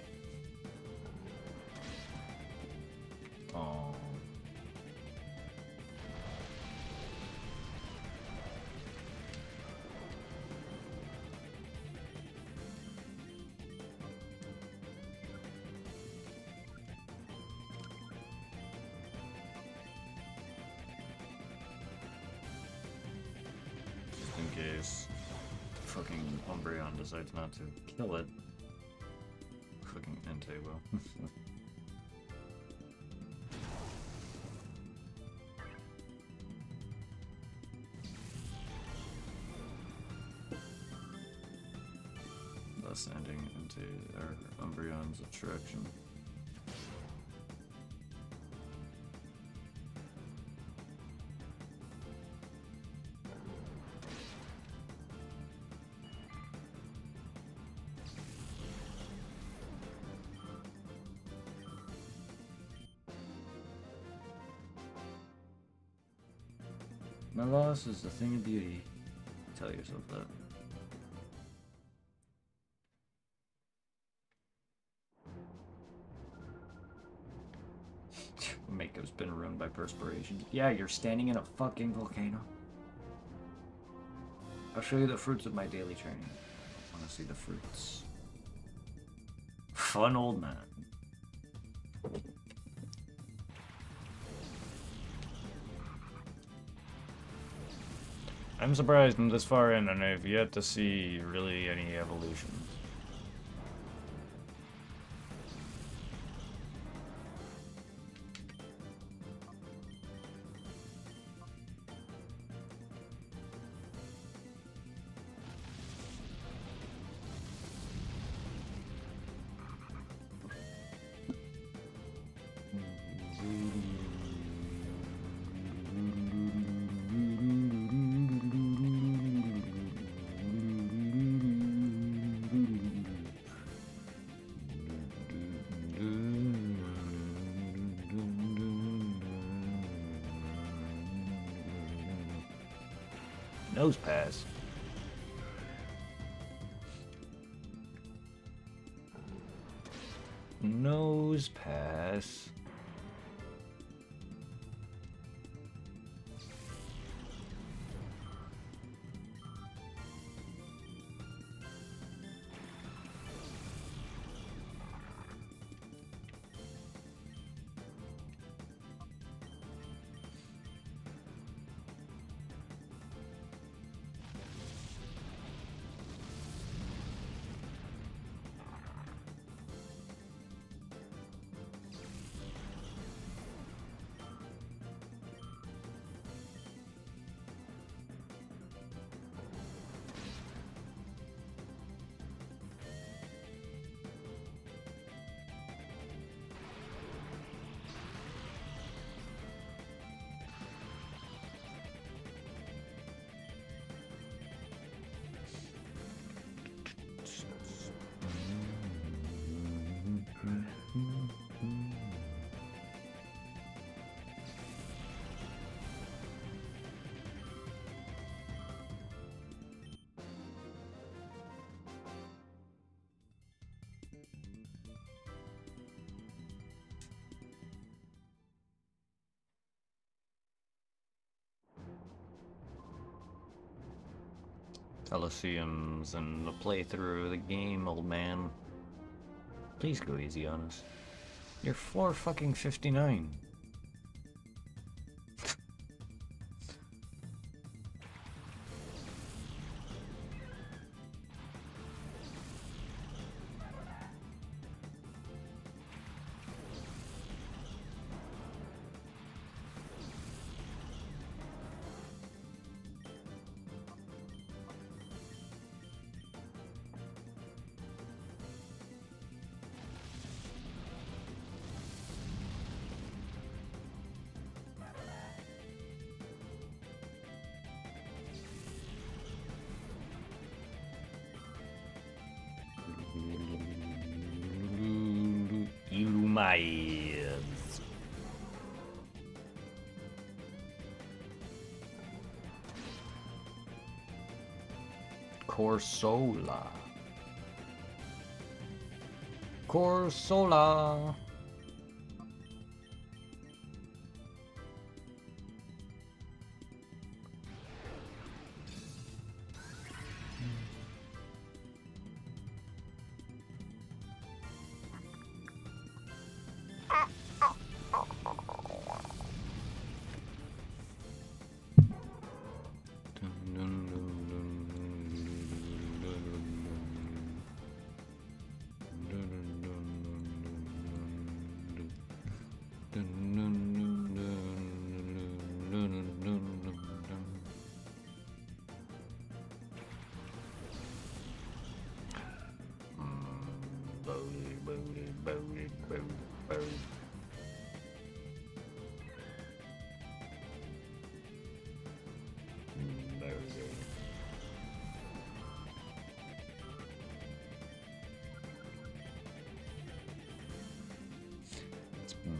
Oh. Just in case fucking Umbreon decides not to kill it. Fucking Entei will. Thus ending into Umbreon's attraction. My loss is a thing of beauty. Tell yourself that. Makeup's been ruined by perspiration. Yeah, you're standing in a fucking volcano. I'll show you the fruits of my daily training. I want to see the fruits. Fun old man. I'm surprised I'm this far in and I've yet to see really any evolutions. Nose pass. Nose pass. Coliseums and the playthrough of the game, old man. Please go easy on us. You're 4 fucking 59. Illuminates. Corsola. Corsola.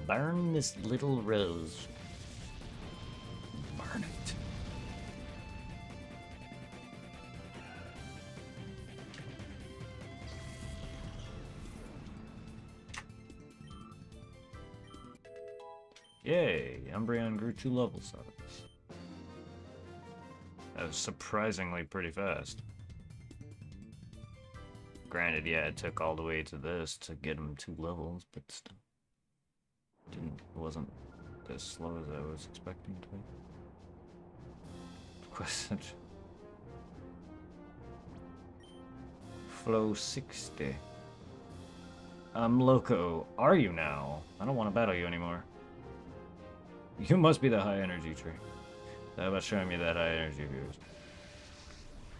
Burn this little rose. Burn it. Yay, Umbreon grew 2 levels out of this. That was surprisingly pretty fast. Granted, yeah, it took all the way to this to get him 2 levels, but still. Wasn't as slow as I was expecting to be. Question. Flow 60. I'm loco. Are you now? I don't want to battle you anymore. You must be the high energy tree. How about showing me that high energy of yours?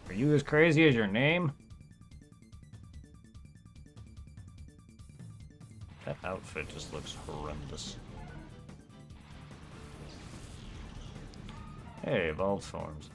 Are you as crazy as your name? That outfit just looks horrendous. Hey, evolved forms.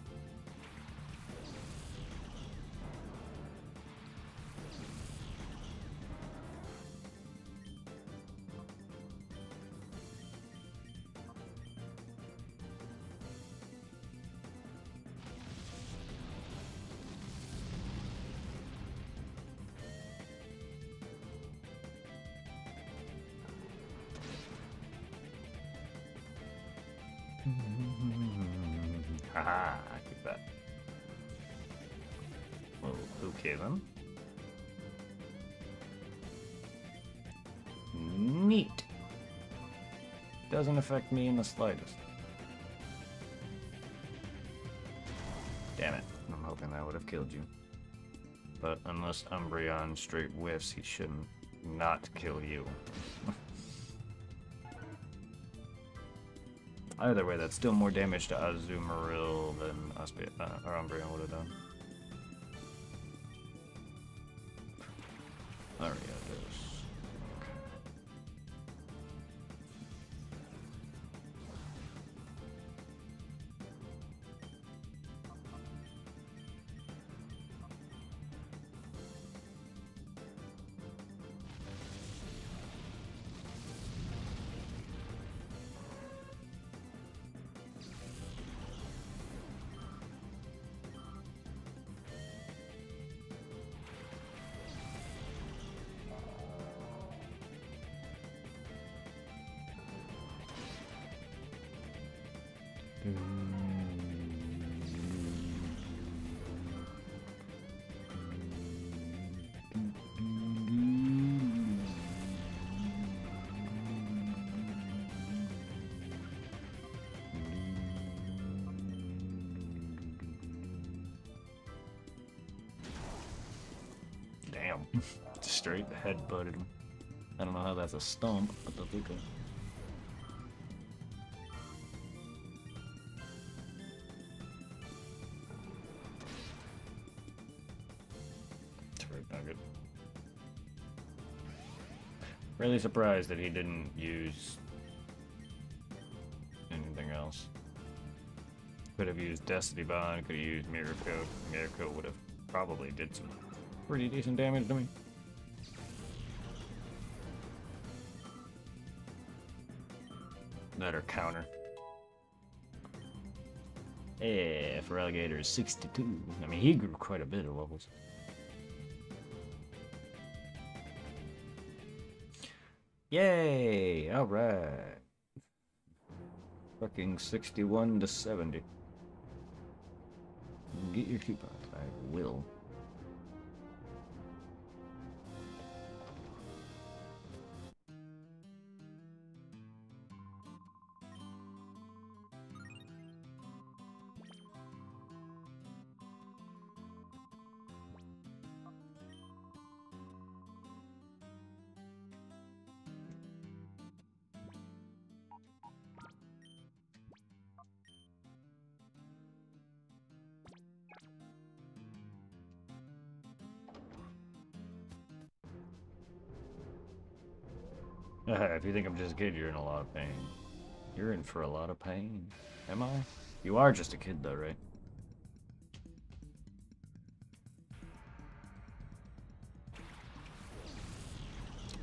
Haha, I keep that. Well, okay then. Neat. Doesn't affect me in the slightest. Damn it. I'm hoping that would have killed you. But unless Umbreon straight whiffs, he shouldn't not kill you. Either way, that's still more damage to Azumarill than or Umbreon would have done. Ariados. Okay. straight headbutted him. I don't know how that's a stomp, but that's okay. Turret nugget. Really surprised that he didn't use anything else. Could have used Destiny Bond, could have used Mirror Coat. Mirror Coat would have probably did some pretty decent damage to me. That or counter. Yeah, for Alligator is 62. I mean, he grew quite a bit of levels. Yay! Alright. Fucking 61 to 70. Get your coupons. I will. If you think I'm just a kid, you're in a lot of pain. You're in for a lot of pain. Am I? You are just a kid, though, right?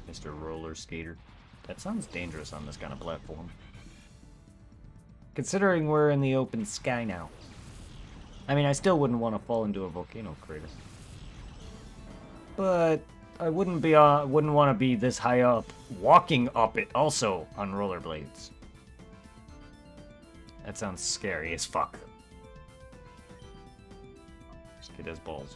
Mr. Roller Skater. That sounds dangerous on this kind of platform. Considering we're in the open sky now. I mean, I still wouldn't want to fall into a volcano crater. But I wouldn't want to be this high up, walking up it also on rollerblades. That sounds scary as fuck. This kid has balls.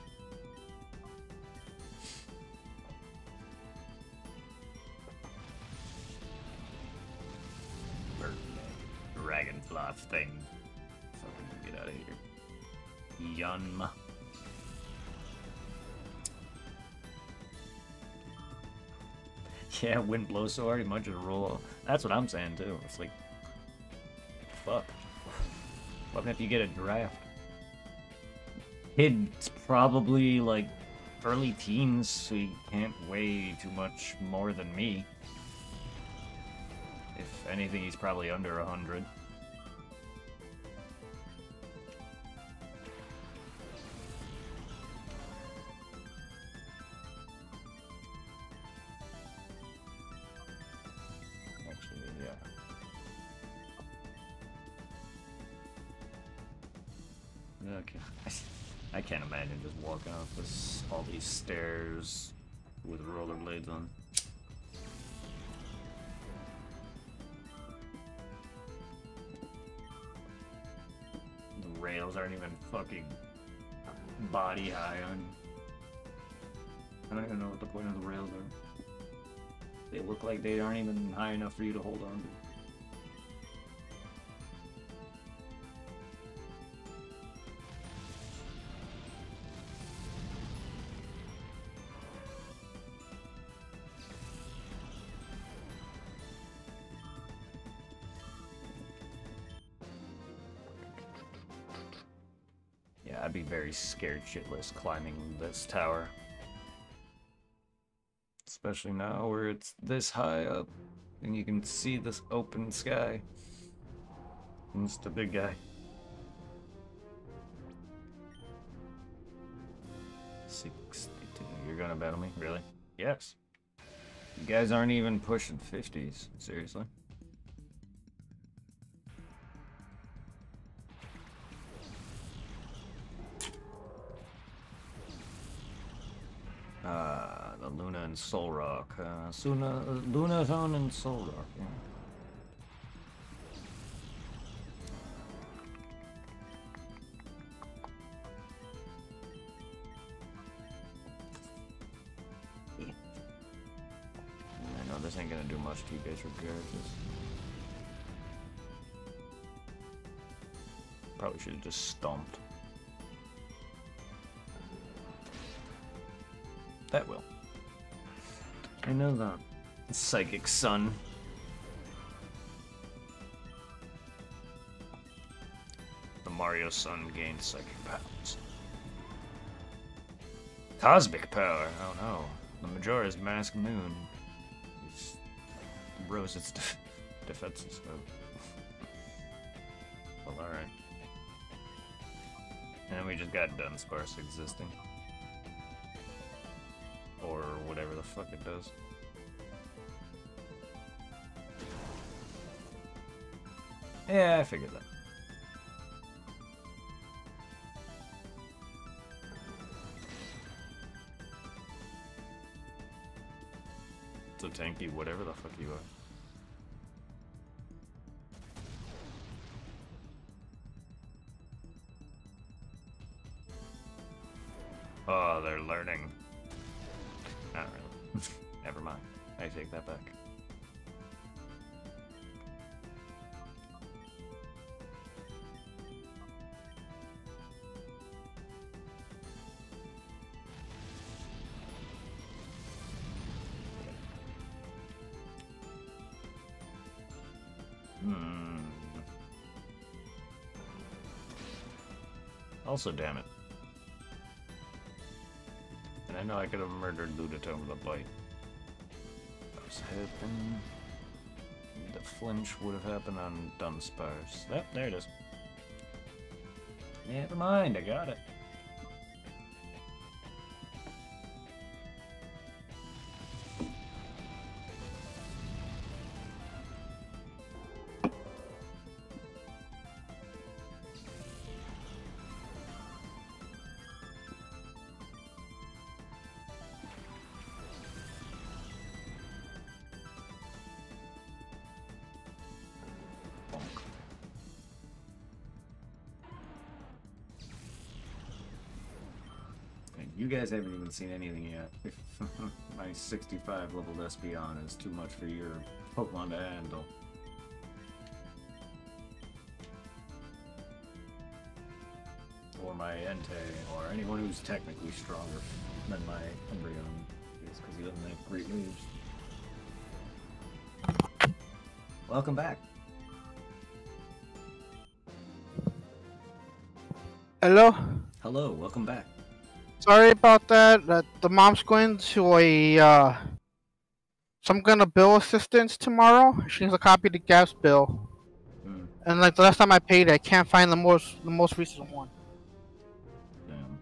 Dragonfly thing. Fucking get out of here. Yunma. Yeah, wind blows so hard, he might just roll off. That's what I'm saying, too. It's like, fuck. What if you get a draft? Kid's probably, like, early teens, so he can't weigh too much more than me. If anything, he's probably under 100. Okay. I can't imagine just walking up all these stairs with rollerblades on. The rails aren't even fucking body high on. I don't even know what the point of the rails are. They look like they aren't even high enough for you to hold on to. I'd be very scared shitless climbing this tower. Especially now where it's this high up and you can see this open sky. And it's the big guy. 62. You're gonna battle me? Really? Yes. You guys aren't even pushing 50s. Seriously? The Luna and Soul Rock. Luna Zone and Soul Rock, yeah. I know this ain't gonna do much to you guys regardless. Probably should have just stomped. That will. I know that. Psychic Sun. The Mario Sun gains psychic powers. Cosmic power. Oh no. The Majora's Mask Moon. Rose its defenses. Oh. Well, alright. And we just got Dunsparce existing. Or whatever the fuck it does. Yeah, I figured that. So tanky, whatever the fuck you are. Oh, they're learning. Not really. Never mind. I take that back. Also, damn it. And I know I could have murdered Ludotome with a bite. That was happening. The flinch would have happened on Dunsparce. Yep, there it is. Never mind, I got it. You guys haven't even seen anything yet. My 65 leveled Espeon is too much for your Pokemon to handle. Or my Entei, or anyone who's technically stronger than my Umbreon, because he doesn't have great moves. Welcome back. Hello? Hello, welcome back. Sorry about that. The mom's going to a some kind of bill assistance tomorrow. She needs a copy of the gas bill. And like the last time I paid it, I can't find the most recent one. Damn.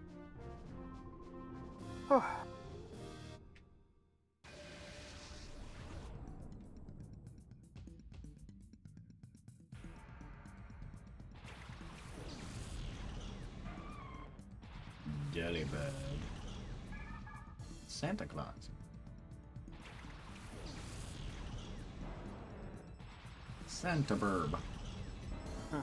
Jellybird. Santa Claus. Santa Burb. Huh.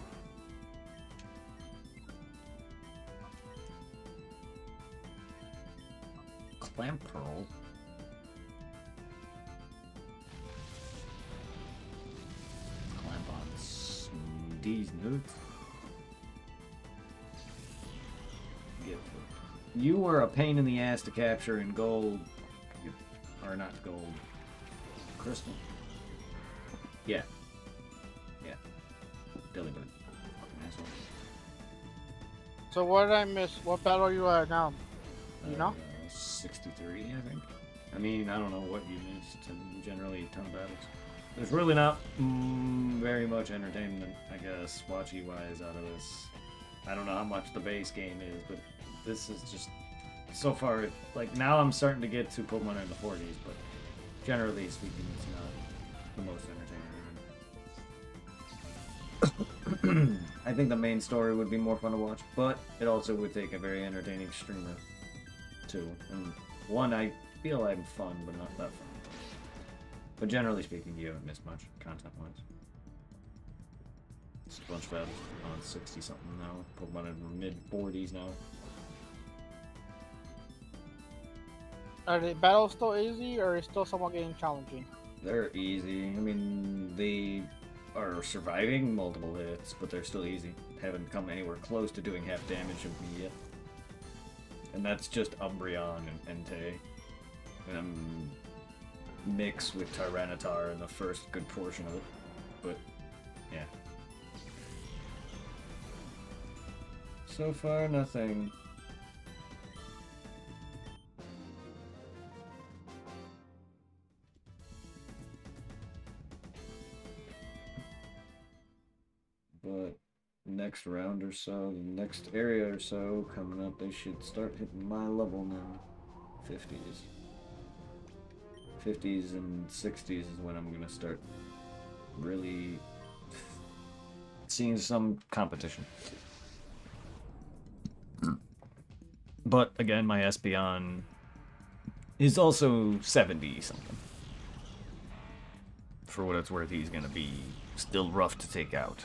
Clamperl. Clamp on these nudes. You were a pain in the ass to capture in gold. Or not gold. Crystal. Yeah. Yeah. Delibird. Fucking asshole. So what did I miss? What battle are you at now? You know? 63, I think. I mean, I don't know what you missed. Generally, a ton of battles. There's really not very much entertainment, I guess, watchy-wise out of this. I don't know how much the base game is, but this is just, so far, like, now I'm starting to get to Pokemon in the 40s, but generally speaking, it's not the most entertaining. I think the main story would be more fun to watch, but it also would take a very entertaining streamer, too. And one, I feel I'm fun, but not that fun. But generally speaking, you haven't missed much, content-wise. It's a bunch of battles on 60-something now. Pokemon in mid-40s now. Are the battles still easy, or is still somewhat getting challenging? They're easy. I mean, they are surviving multiple hits, but they're still easy. Haven't come anywhere close to doing half damage of me yet. And that's just Umbreon and Entei. mix with Tyranitar in the first good portion of it. But, yeah. So far, nothing. But next round or so, the next area or so coming up, they should start hitting my level now. 50s. 50s and 60s is when I'm gonna start really seeing some competition. But again, my Espeon is also 70 something. For what it's worth, he's gonna be still rough to take out.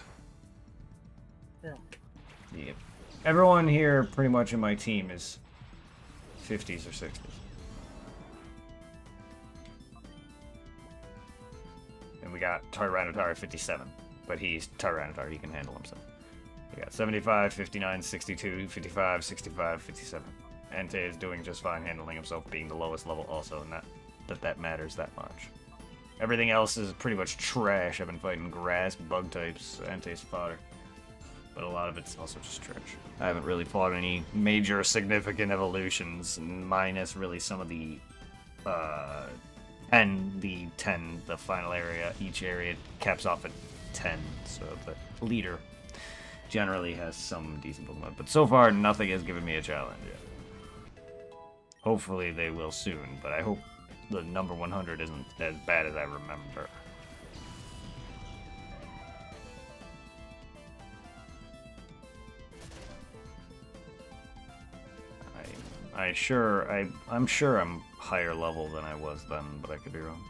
Yeah. Yep. Everyone here pretty much in my team is 50s or 60s. And we got Tyranitar at 57. But he's Tyranitar, he can handle himself. We got 75, 59, 62, 55, 65, 57. Entei is doing just fine handling himself, being the lowest level also, and that matters that much. Everything else is pretty much trash. I've been fighting grass, bug types, Entei's fodder. But a lot of it's also just trash. I haven't really fought any major significant evolutions, minus really some of the 10, the final area. Each area caps off at 10, so the leader generally has some decent Pokemon. But so far, nothing has given me a challenge yet. Hopefully they will soon, but I hope the number 100 isn't as bad as I remember. I'm sure I'm higher level than I was then, but I could be wrong.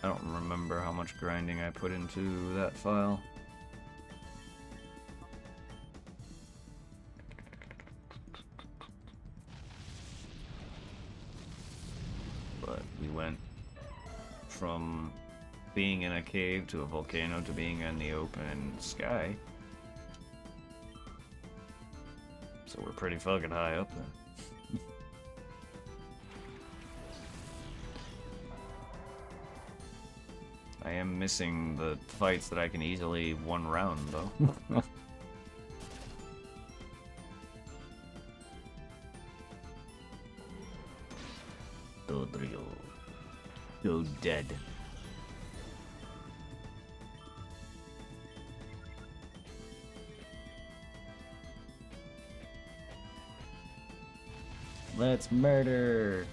I don't remember how much grinding I put into that file. But we went from being in a cave to a volcano to being in the open sky. So we're pretty fucking high up there. I am missing the fights that I can easily one round, though. Dodrio. Go dead. Let's murder!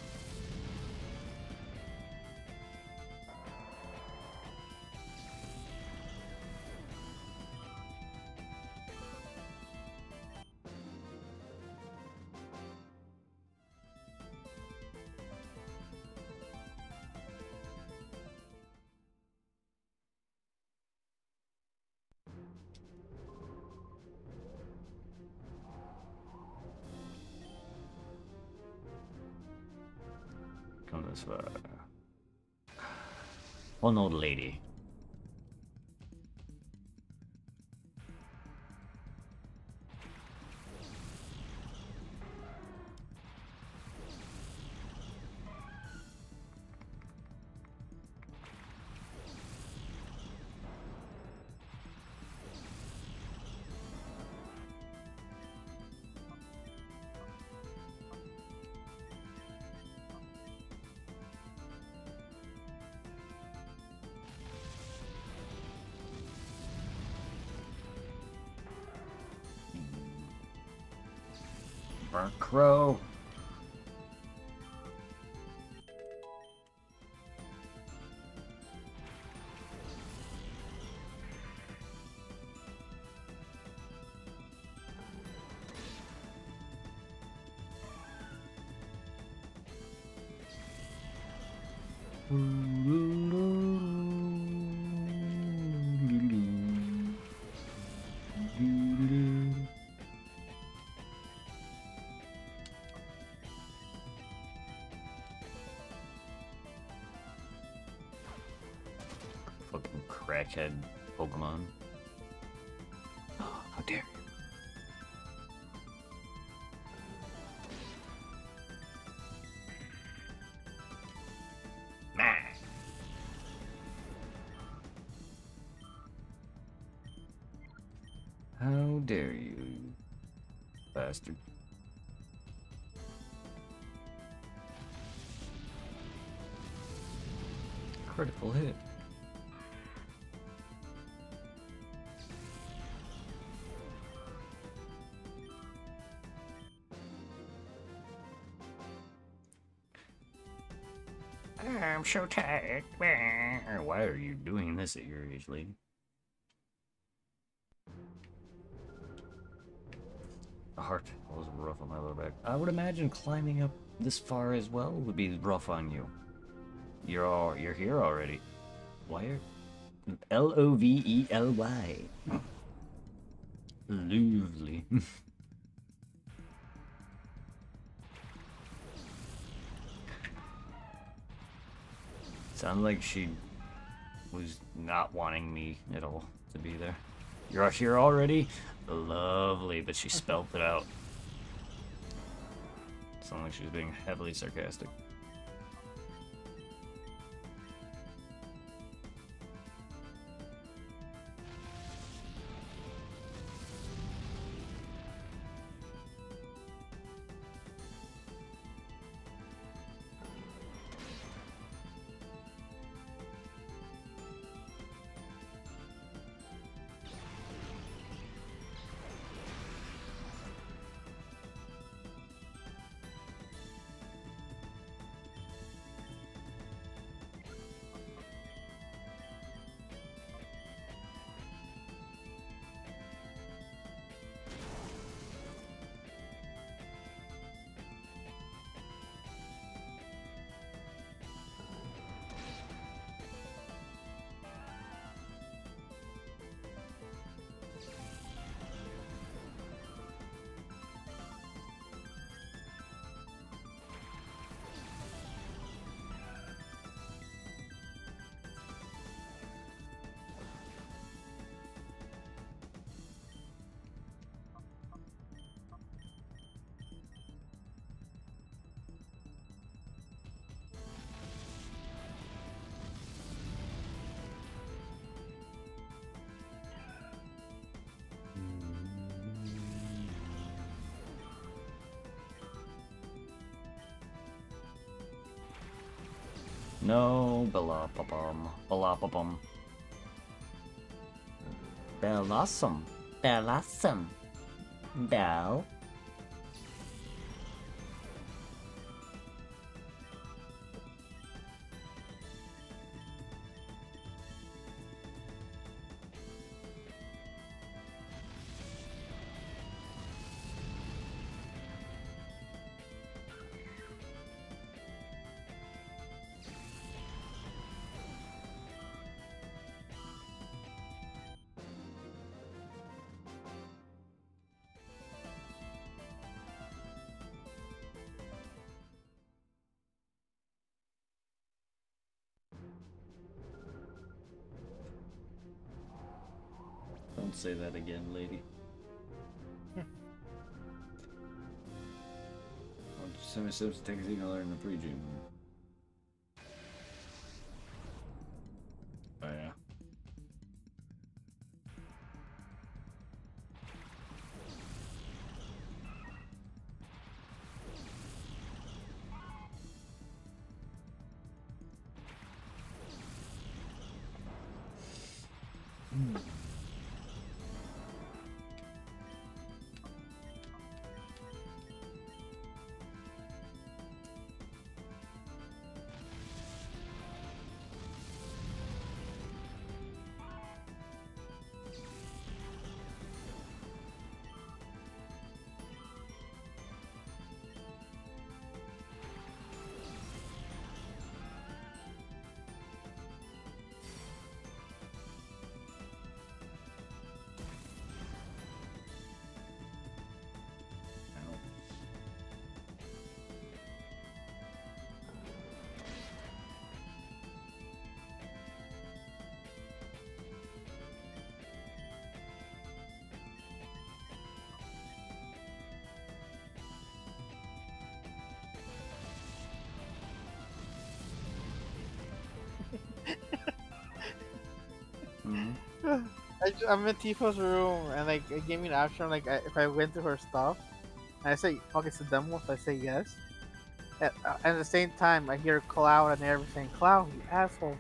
Come this way. One old lady. Burnt Crow. Fucking crackhead Pokemon. How dare you. dare you, you bastard. Critical hit. I'm so tired. Why are you doing this at your age, lady? A heart was rough on my lower back. I would imagine climbing up this far as well would be rough on you. You're here already. Why are Lovely. Lovely. Sounds like she was not wanting me at all to be there. You're here already? Lovely, but she spelled it out. Sounded like she was being heavily sarcastic. No, Bellapapum. Bellapapum. Bellossum. Bellossum. Bell. Don't say that again, lady. Semi-subs take a learn in the pre-June. Oh yeah. Mm-hmm. I I'm in Tifa's room, and like it gave me an option. Like if I went to her stuff, and I say, "Okay, it's a demo," so I say yes. At the same time, I hear Cloud and everything. Cloud, you asshole.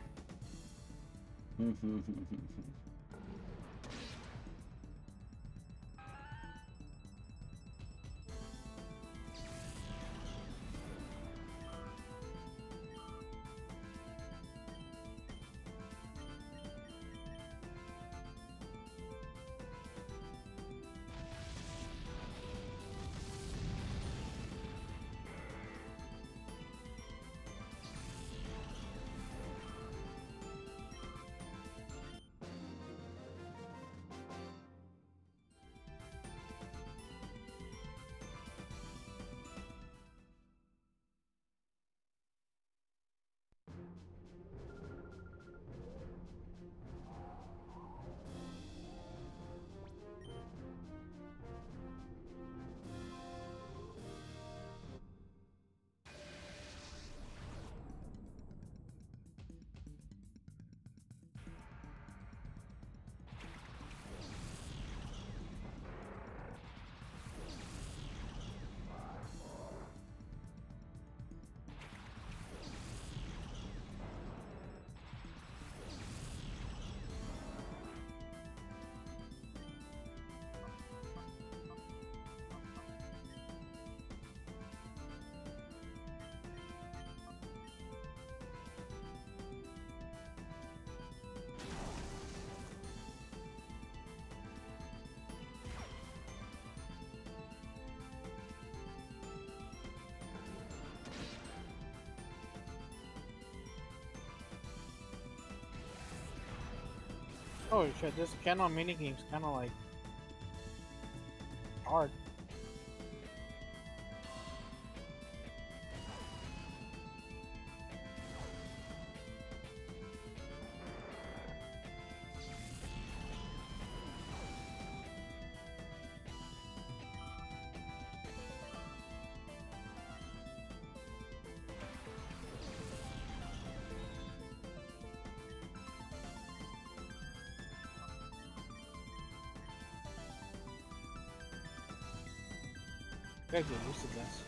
Oh shit, this Canon minigame's kind of like hard. Gotta get used to this.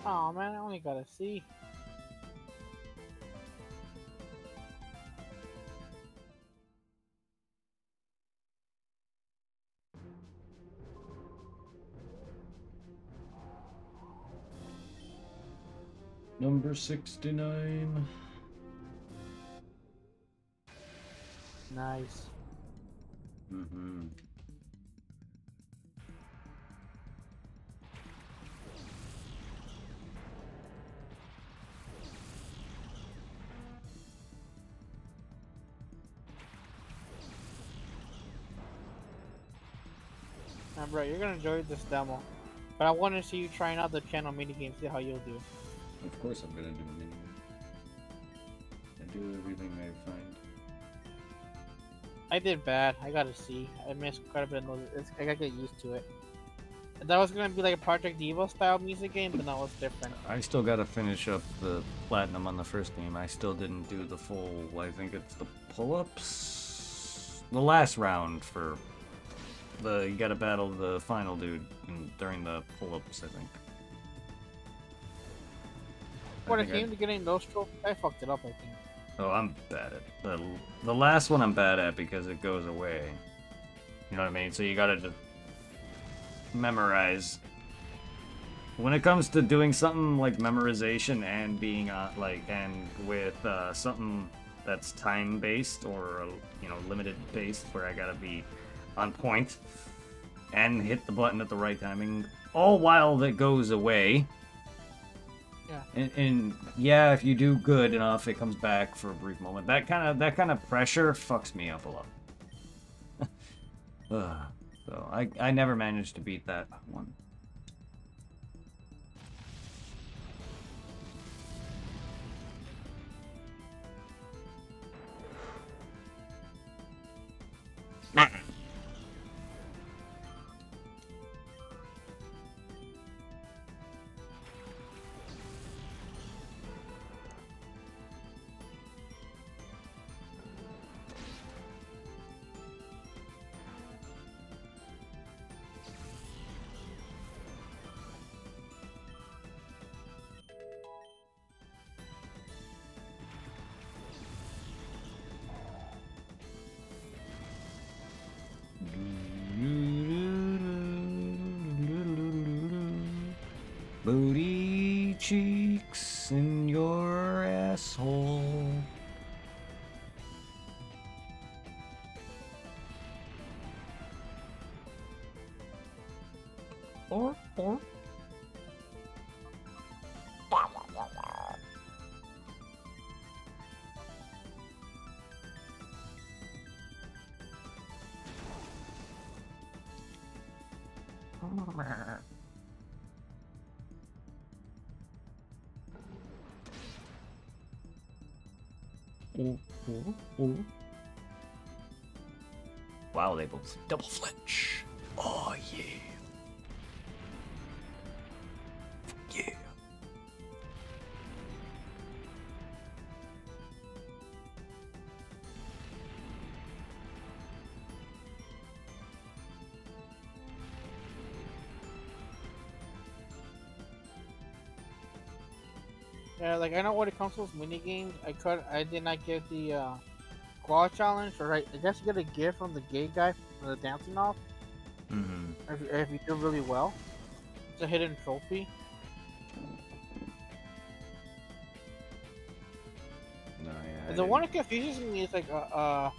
Oh man, I only got a C. Number 69. Nice. Mm-hmm. Now, bro, you're gonna enjoy this demo. But I want to see you trying out the channel minigame, see how you'll do. Of course I'm gonna do a mini. I do everything I find. I did bad. I got a C. I missed quite a bit of those. I gotta get used to it. That was gonna be like a Project Evo style music game, but now it's different. I still gotta finish up the platinum on the first game. I still didn't do the full, I think it's the pull-ups? The last round for the, you gotta battle the final dude during the pull-ups, I think. when it came to getting those trophies, I fucked it up, I think. Oh, I'm bad at the last one. I'm bad at because it goes away. You know what I mean? So you gotta just memorize. When it comes to doing something like memorization and being and with something that's time based or limited based, where I gotta be on point and hit the button at the right timing, all while that goes away. Yeah. And yeah, if you do good enough, it comes back for a brief moment. That kind of pressure fucks me up a lot. So I never managed to beat that one. Booty cheeks in your asshole. Or. Wow, they both double flinch. Oh yeah. Yeah. Yeah, like I know when it comes to those mini games, I did not get the claw challenge, or I guess you get a gift from the gay guy from the dancing off. Mm-hmm. If you do really well, it's a hidden trophy. No, yeah. The one that confuses me is like I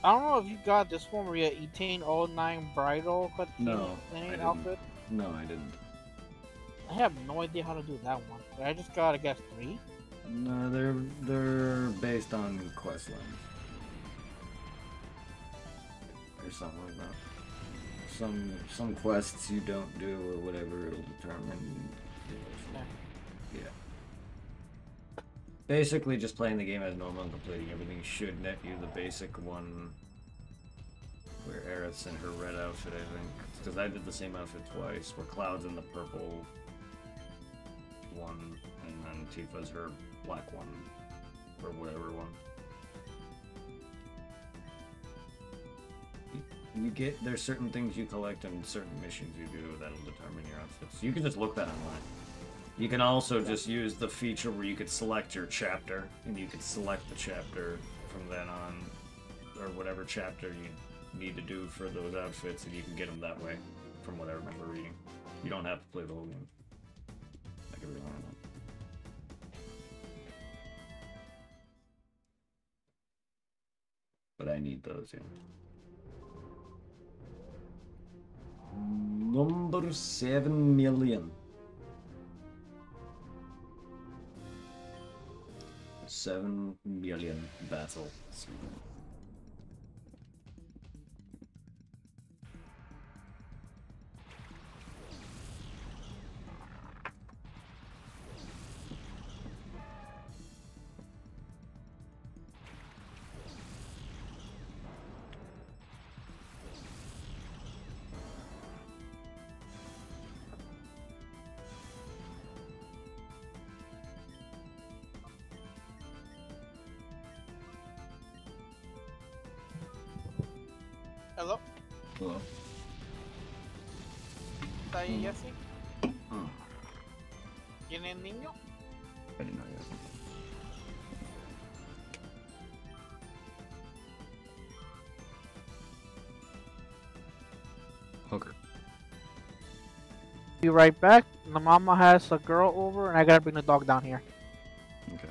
don't know if you got this one where you had 1809 bridal cut No, I thing didn't. outfit. No, I didn't. I have no idea how to do that one. I just got, I guess, 3. No, they're based on quest lines. Or something like that. Some quests you don't do or whatever, it'll determine. Yeah. Basically, just playing the game as normal and completing everything should net you the basic one where Aerith's in her red outfit, I think. Because I did the same outfit twice, where Cloud's in the purple one, and then Tifa's her black one, or whatever one. There's certain things you collect and certain missions you do that'll determine your outfits. You can just look that online. You can also just use the feature where you could select your chapter, and you could select the chapter from then on, or whatever chapter you need to do for those outfits, and you can get them that way, from what I remember reading. You don't have to play the whole game. I can rely on that. But I need those, yeah. Number 7 million. 7 million battles. Hello? Hello? ¿Está ahí, Jesse? Oh. ¿Quién es el niño? didn't know yet. Hooker. Be right back. The mama has a girl over, and I gotta bring the dog down here. Okay.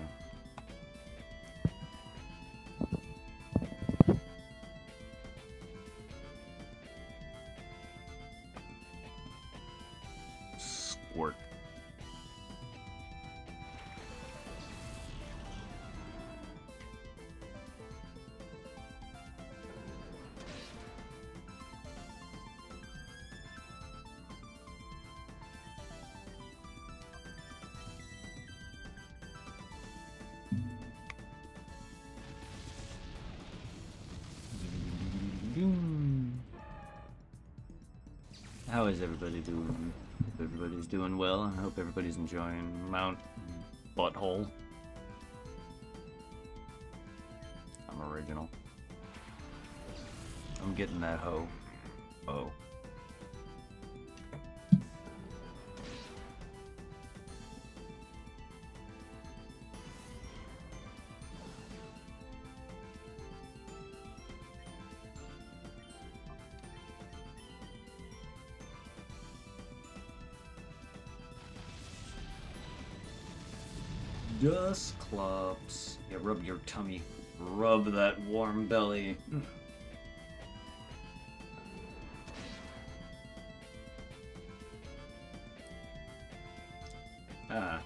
Squirt. How is everybody doing? Hope everybody's doing well. I hope everybody's enjoying Mount Butthole. I'm original. I'm getting that hoe. Oh. Dusclops. Yeah, rub your tummy. Rub that warm belly. Ah.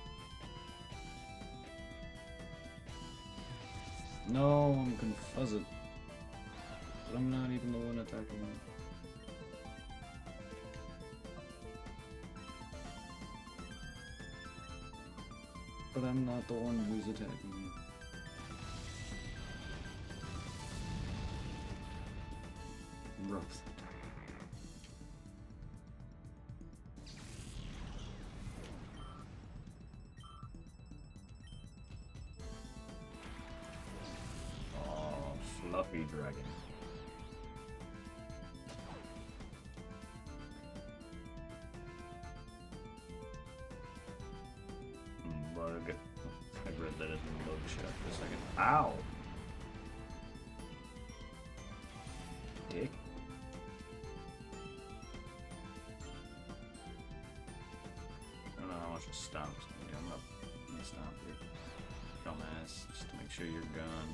No, I'm confuzzed. But I'm not even the one attacking me. But I'm not the one who's attacking you. Rough. Oh, fluffy dragon. Bug. I read that as a bug shot for a second. Ow! Dick. I don't know how much it stomps. Yeah, I'm gonna stomp your dumbass just to make sure you're gone.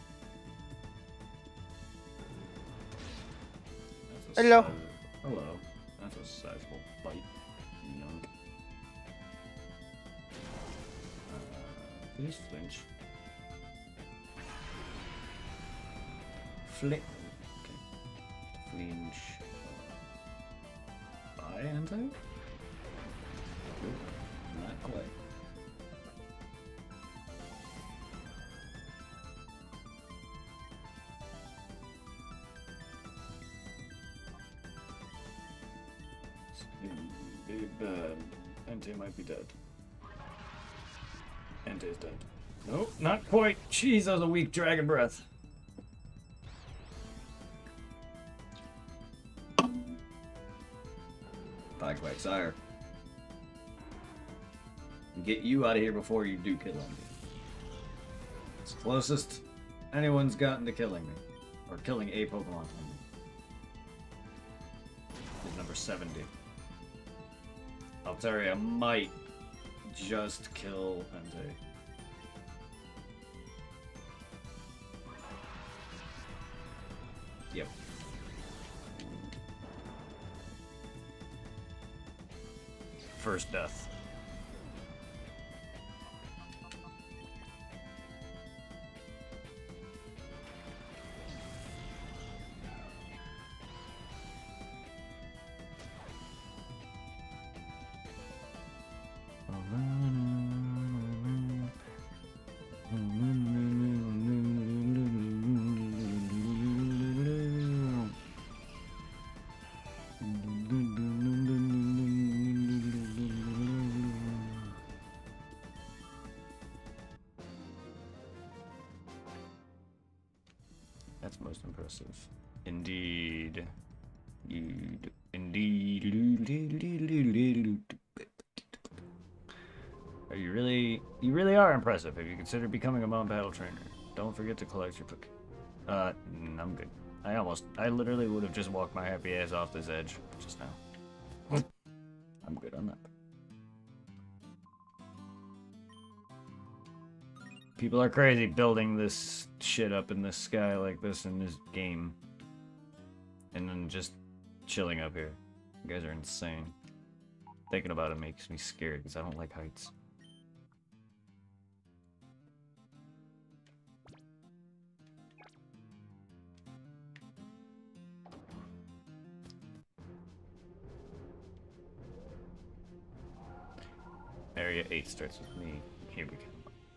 That's a Hello. Hello. That's a sizable bite. Young. Please flinch. Flick. Okay. Flinch. Bye, anti? Nope. Not quite. Ente might be dead. Ente's dead. Nope, not quite. Jeez, that was a weak dragon breath. Bye, Quagsire. Get you out of here before you do kill him. It's the closest anyone's gotten to killing me. Or killing a Pokemon. Is number 70. Altaria might just kill Entei. Yep. First death. That's most impressive. Indeed. Indeed. You really are impressive if you consider becoming a mount battle trainer. Don't forget to collect your I'm good. I literally would have just walked my happy ass off this edge just now. I'm good on that. People are crazy building this shit up in the sky like this in this game. And then just chilling up here. You guys are insane. Thinking about it makes me scared because I don't like heights. Area 8 starts with me. Here we go.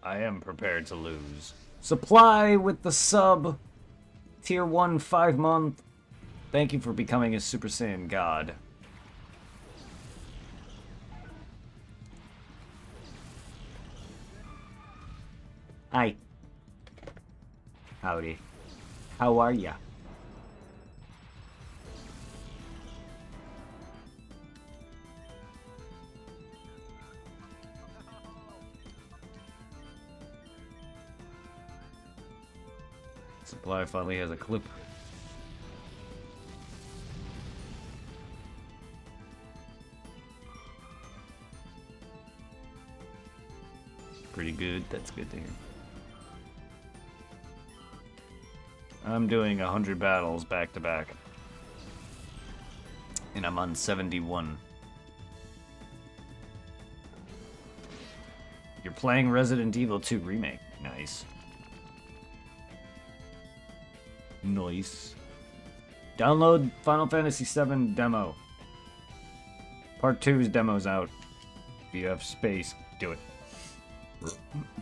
I am prepared to lose. Supply with the sub. Tier 1 5-month. Thank you for becoming a Super Saiyan God. Hi. Howdy. How are ya? Supply finally has a clip. Pretty good. That's good to hear. I'm doing 100 battles back to back. And I'm on 71. You're playing Resident Evil 2 Remake. Nice. Nice. Download Final Fantasy VII demo. Part 2's demo's out. If you have space, do it.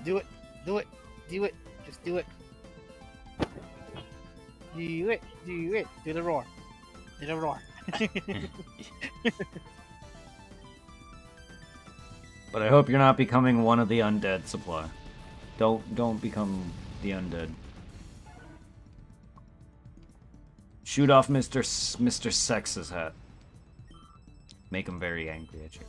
Do it. Do it. Do it. Just do it. Do it. Do it. Do the roar. Do the roar. But I hope you're not becoming one of the undead, Supply. Don't become the undead. Shoot off Mr. Sex's hat. Make him very angry at you.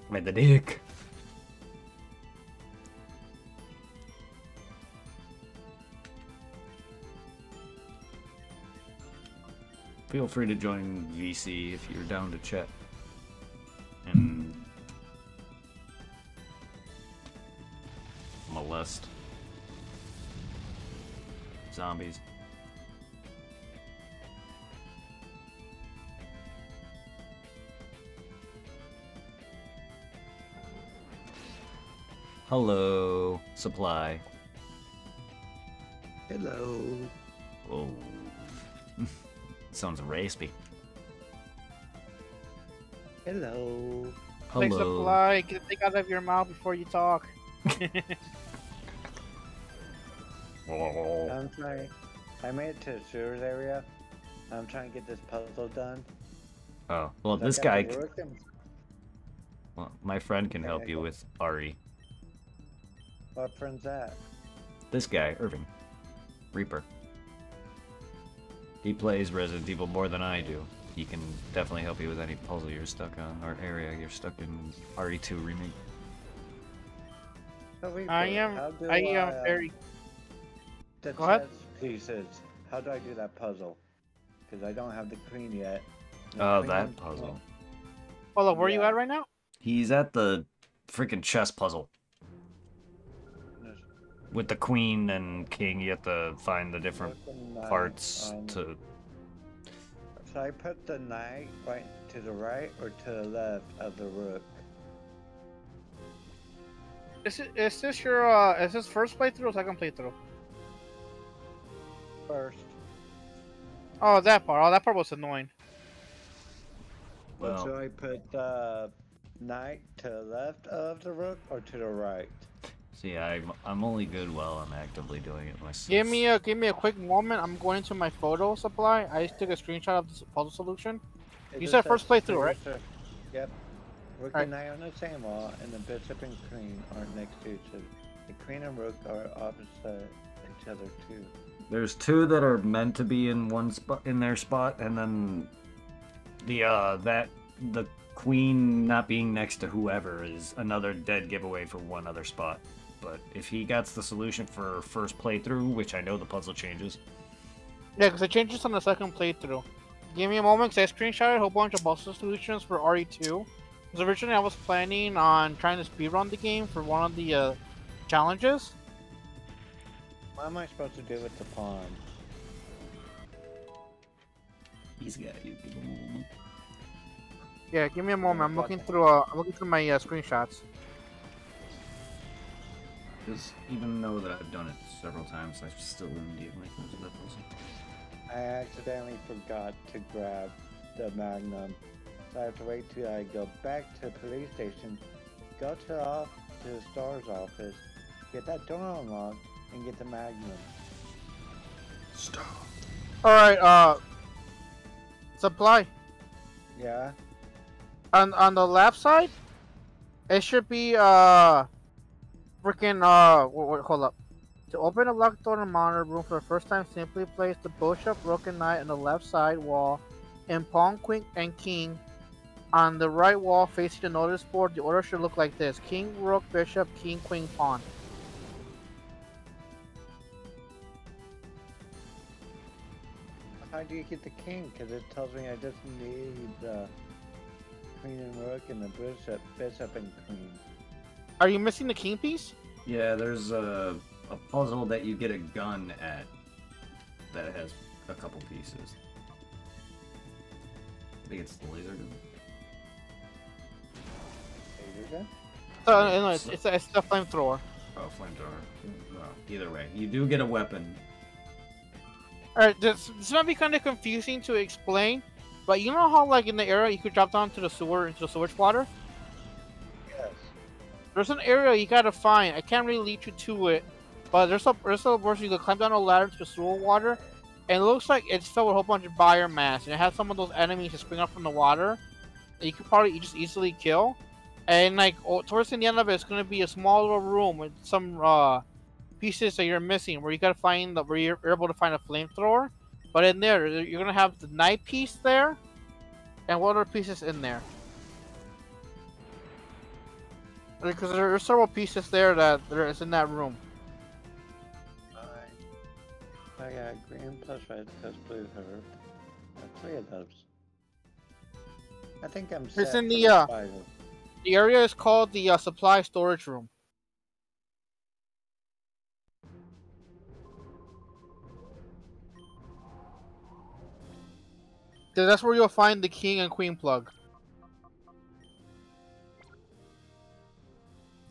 With the dick. Feel free to join VC if you're down to chat. And molest zombies. Hello, Supply. Hello. Whoa. Sounds raspy. Hello. Like Hello. Supply, get the thing out of your mouth before you talk. I'm sorry. I made it to the sewers area. I'm trying to get this puzzle done. Oh, well, So I this got guy. to work and- Well, my friend can help Okay. you with Ari. What friend's that? This guy, Irving. Reaper. He plays Resident Evil more than I do. He can definitely help you with any puzzle you're stuck on, or area you're stuck in RE2 Remake. Oh, wait, I but am how do very. The Go ahead. chess pieces. How do I do that puzzle? Because I don't have the queen yet. The Oh, queen- that puzzle. Hold on, where are you Yeah. at right now? He's at the freaking chess puzzle. With the queen and king, you have to find the different Put the knight parts on- to... So I put the knight right to the right or to the left of the rook? Is this your is this first playthrough or second playthrough? First. Oh, that part. Oh, that part was annoying. Well, So I put the knight to the left of the rook or to the right? see, I'm only good while I'm actively doing it myself. Give me a quick moment. I'm going into my photo supply. I just took a screenshot of the puzzle solution. It You just said says first playthrough, right? producer. Yep. Rook Alright. and knight on the same wall, and the bishop and queen aren't next to each other. The queen and rook are opposite each other too. There's two that are meant to be in one spot, in their spot, and then the queen not being next to whoever is another dead giveaway for one other spot. But if he gets the solution for first playthrough, which I know the puzzle changes. Yeah, because it changes on the second playthrough. Give me a moment, because I screenshotted a whole bunch of puzzle solutions for RE2. Because originally I was planning on trying to speedrun the game for one of the challenges. What am I supposed to do with the pawn? He's got you, people. Yeah, give me a moment. I'm looking through my screenshots. Because even though that I've done it several times, I still wouldn't get my close to that puzzle. I accidentally forgot to grab the Magnum, so I have to wait till I go back to the police station, go to the STARS office, get that door unlocked, and get the Magnum. Stop. Alright, supply. Yeah? On the left side, it should be, freaking, wait, hold up. To open a locked door in the monitor room for the first time, simply place the bishop, rook, and knight on the left side wall, and pawn, queen, and king on the right wall facing the notice board. The order should look like this: king, rook, bishop, king, queen, pawn. How do you get the king? Because it tells me I just need the queen and rook and the bishop and queen. Are you missing the king piece? Yeah, there's a puzzle that you get a gun at that has a couple pieces. I think it's the laser gun. Laser gun? No, it's the flamethrower. Oh, flamethrower. Well, either way, you do get a weapon. Alright, this might be kind of confusing to explain, but you know how, like, in the area you could drop down to the sewer, into the sewage water? Yes. There's an area you gotta find. I can't really lead you to it, but there's a version you can climb down a ladder to the sewer water, and it looks like it's filled with a whole bunch of biomass, and it has some of those enemies that spring up from the water that you could probably just easily kill. And like towards the end of it, it's gonna be a small little room with some pieces that you're missing, where you gotta find where you're able to find a flamethrower. But in there, you're gonna have the knight piece there, and what other pieces in there? Because there are several pieces there that is in that room. I got green plus red plus blue herb. Three of those. I think I'm set. It's in for the final. The area is called the supply storage room. That's where you'll find the king and queen plug.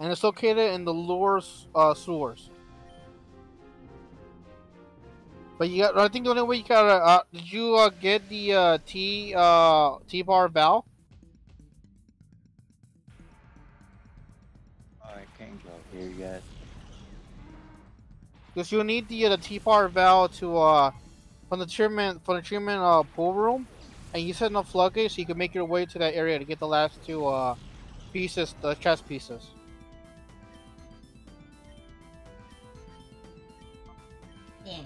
And it's located in the lower sewers. But you got, I think the only way you gotta, did you get the T-bar valve? Oh, I can't go here yet. Because you'll need the T-bar valve to, from the treatment pool room. And you set enough floodgates so you can make your way to that area to get the last two pieces, the chest pieces. Yeah.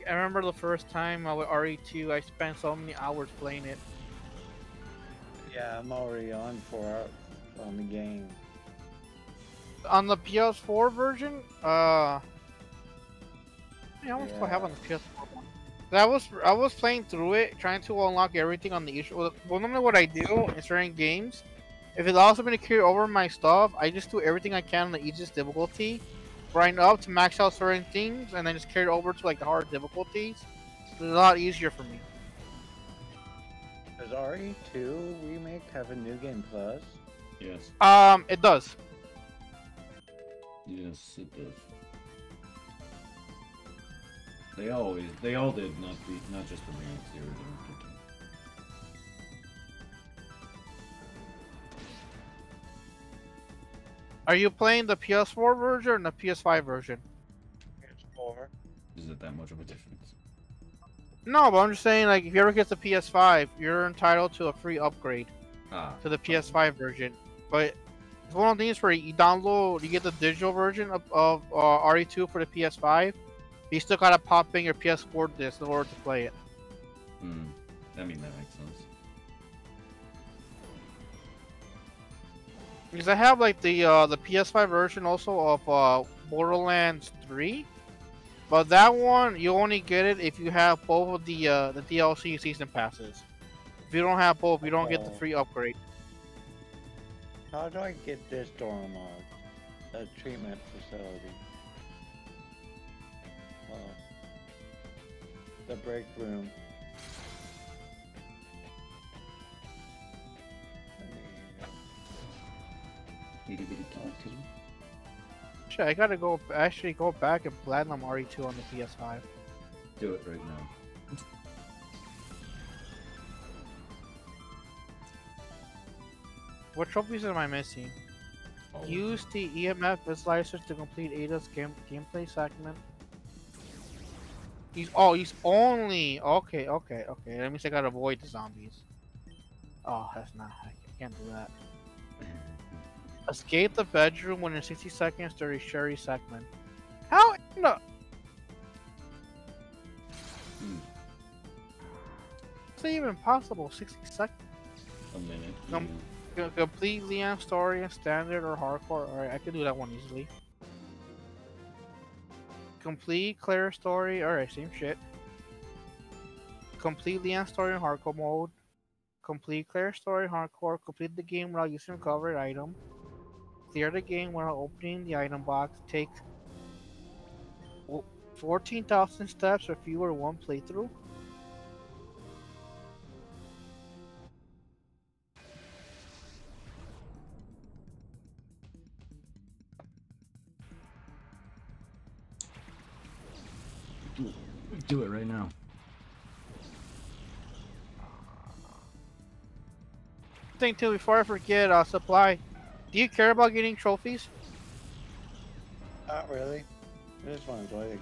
I remember the first time with RE2, I spent so many hours playing it. Yeah, I'm already on 4 hours on the game. On the PS4 version, yeah, I was still have on the PS4 one. I was playing through it, trying to unlock everything on the issue. Well, normally what I do in certain games, if it allows me to carry over my stuff, I just do everything I can on the easiest difficulty, grind up to max out certain things, and then just carry it over to like the hard difficulties. It's a lot easier for me. Does RE2 remake have a new game plus? Yes. It does. Yes, it does. They all did, not just the remakes, the original. Are you playing the PS4 version or the PS5 version? 4. Is it that much of a difference? No, but I'm just saying, like, if you ever get the PS5, you're entitled to a free upgrade Ah. to the PS5 version. But it's one of the things where you download, you get the digital version of RE2 for the PS5. But you still gotta pop in your PS4 disc in order to play it. Hmm. I mean, that makes sense. Because I have like the PS5 version also of Borderlands 3, but that one you only get it if you have both of the DLC season passes. If you don't have both, you don't get the free upgrade. How do I get this door unlocked? The treatment facility. The break room. Itty bitty kitty. Shit, I gotta go actually go back and platinum RE2 on the PS5. Do it right now. What trophies am I missing? Oh. Use the EMF visualizers to complete Ada's gameplay segment. He's only okay. Let me see. I gotta avoid the zombies. Oh, that's not. I can't do that. Escape the bedroom within 60 seconds during Sherry segment. How in the? Is it even possible? 60 seconds. A minute. Complete Leon's story in standard or hardcore. Alright, I can do that one easily. Complete Claire's story. Alright, same shit. Complete Leon's story in hardcore mode. Complete Claire's story in hardcore. Complete the game without using a covered item. Clear the game without opening the item box. Take 14,000 steps or fewer one playthrough. Do it right now. Thing too, before I forget, Supply. Do you care about getting trophies? Not really. I just want to play.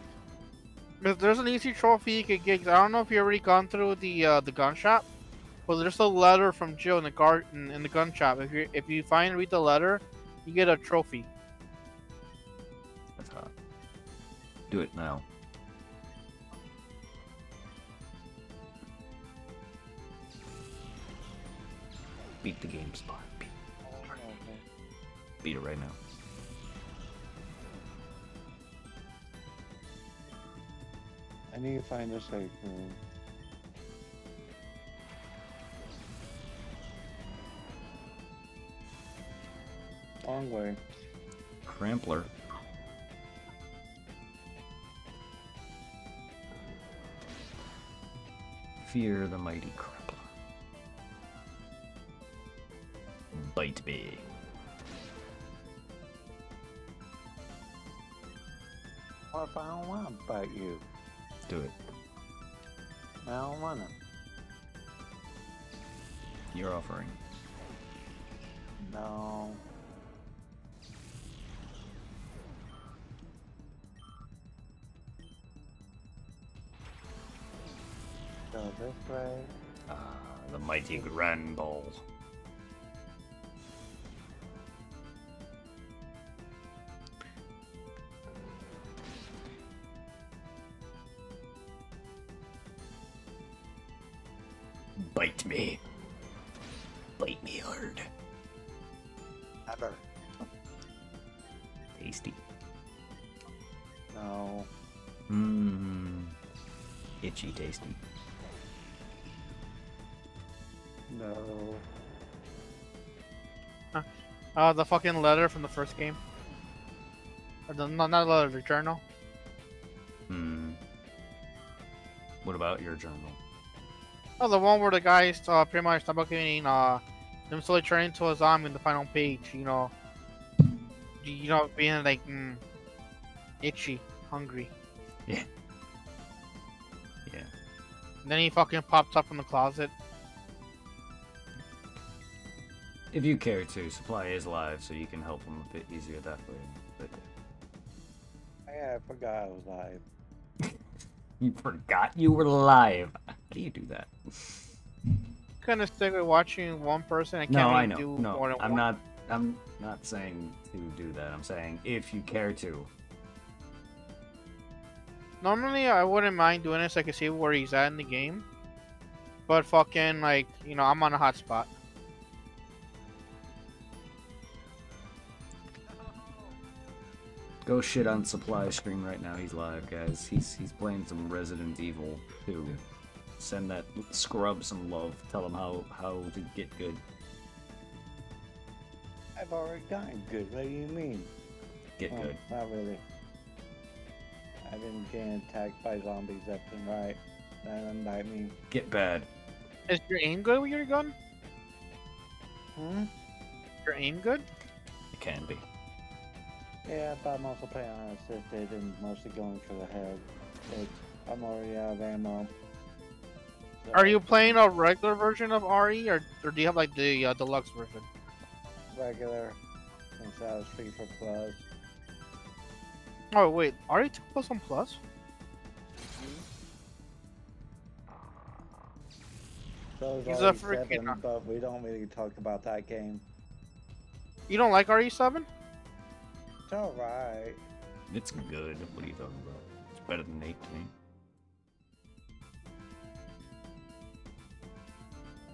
There's an easy trophy you could get. I don't know if you already gone through the gun shop, but there's a letter from Jill in the garden in the gun shop. If you read the letter, you get a trophy. That's hot. Do it now. Beat the game, Spot. Beat it right now. I need to find a safe room. Long way. Crampler. Fear the mighty Crampler. Bite me. What if I don't want to bite you? Do it. I don't want to. You're offering. No. Go this way. Ah, the mighty Grand Ball. Bite me. Bite me hard. Ever. Tasty. No. Mmm. Itchy tasty. No. The fucking letter from the first game. Or not the letter, the journal. What about your journal? Oh, the one where the guy's pretty much getting them slowly turning into a zombie in the final page. You know, being like itchy, hungry. Yeah. Yeah. And then he fucking pops up from the closet. If you care to, Supply is live, so you can help him a bit easier that way. But Yeah, I forgot I was live. You forgot you were live. How do you do that? Kind of stick with watching one person. I can't No, really I know. do No, more than I'm one. not. I'm not saying to do that. I'm saying if you care to. Normally, I wouldn't mind doing this. I can see where he's at in the game. But fucking, like, you know, I'm on a hot spot. Go shit on Supply stream right now. He's live, guys. He's playing some Resident Evil 2. Send that scrub some love. Tell him how to get good. I've already gotten good. What do you mean? Get good. Not really. I've been getting attacked by zombies left and right. None of them bite me. Get bad. Is your aim good with your gun? Hmm? Your aim good? It can be. Yeah, but I'm also playing on assisted and mostly going for the head. I'm already out of ammo. So Are you playing a regular version of RE, or do you have like the deluxe version? regular? Since I was free for plus. Oh wait, RE 2 plus 1 plus? So He's is a RE7, freaking- but we don't really talk about that game. You don't like RE7? It's alright. It's good. What are you talking about? It's better than 8 to me.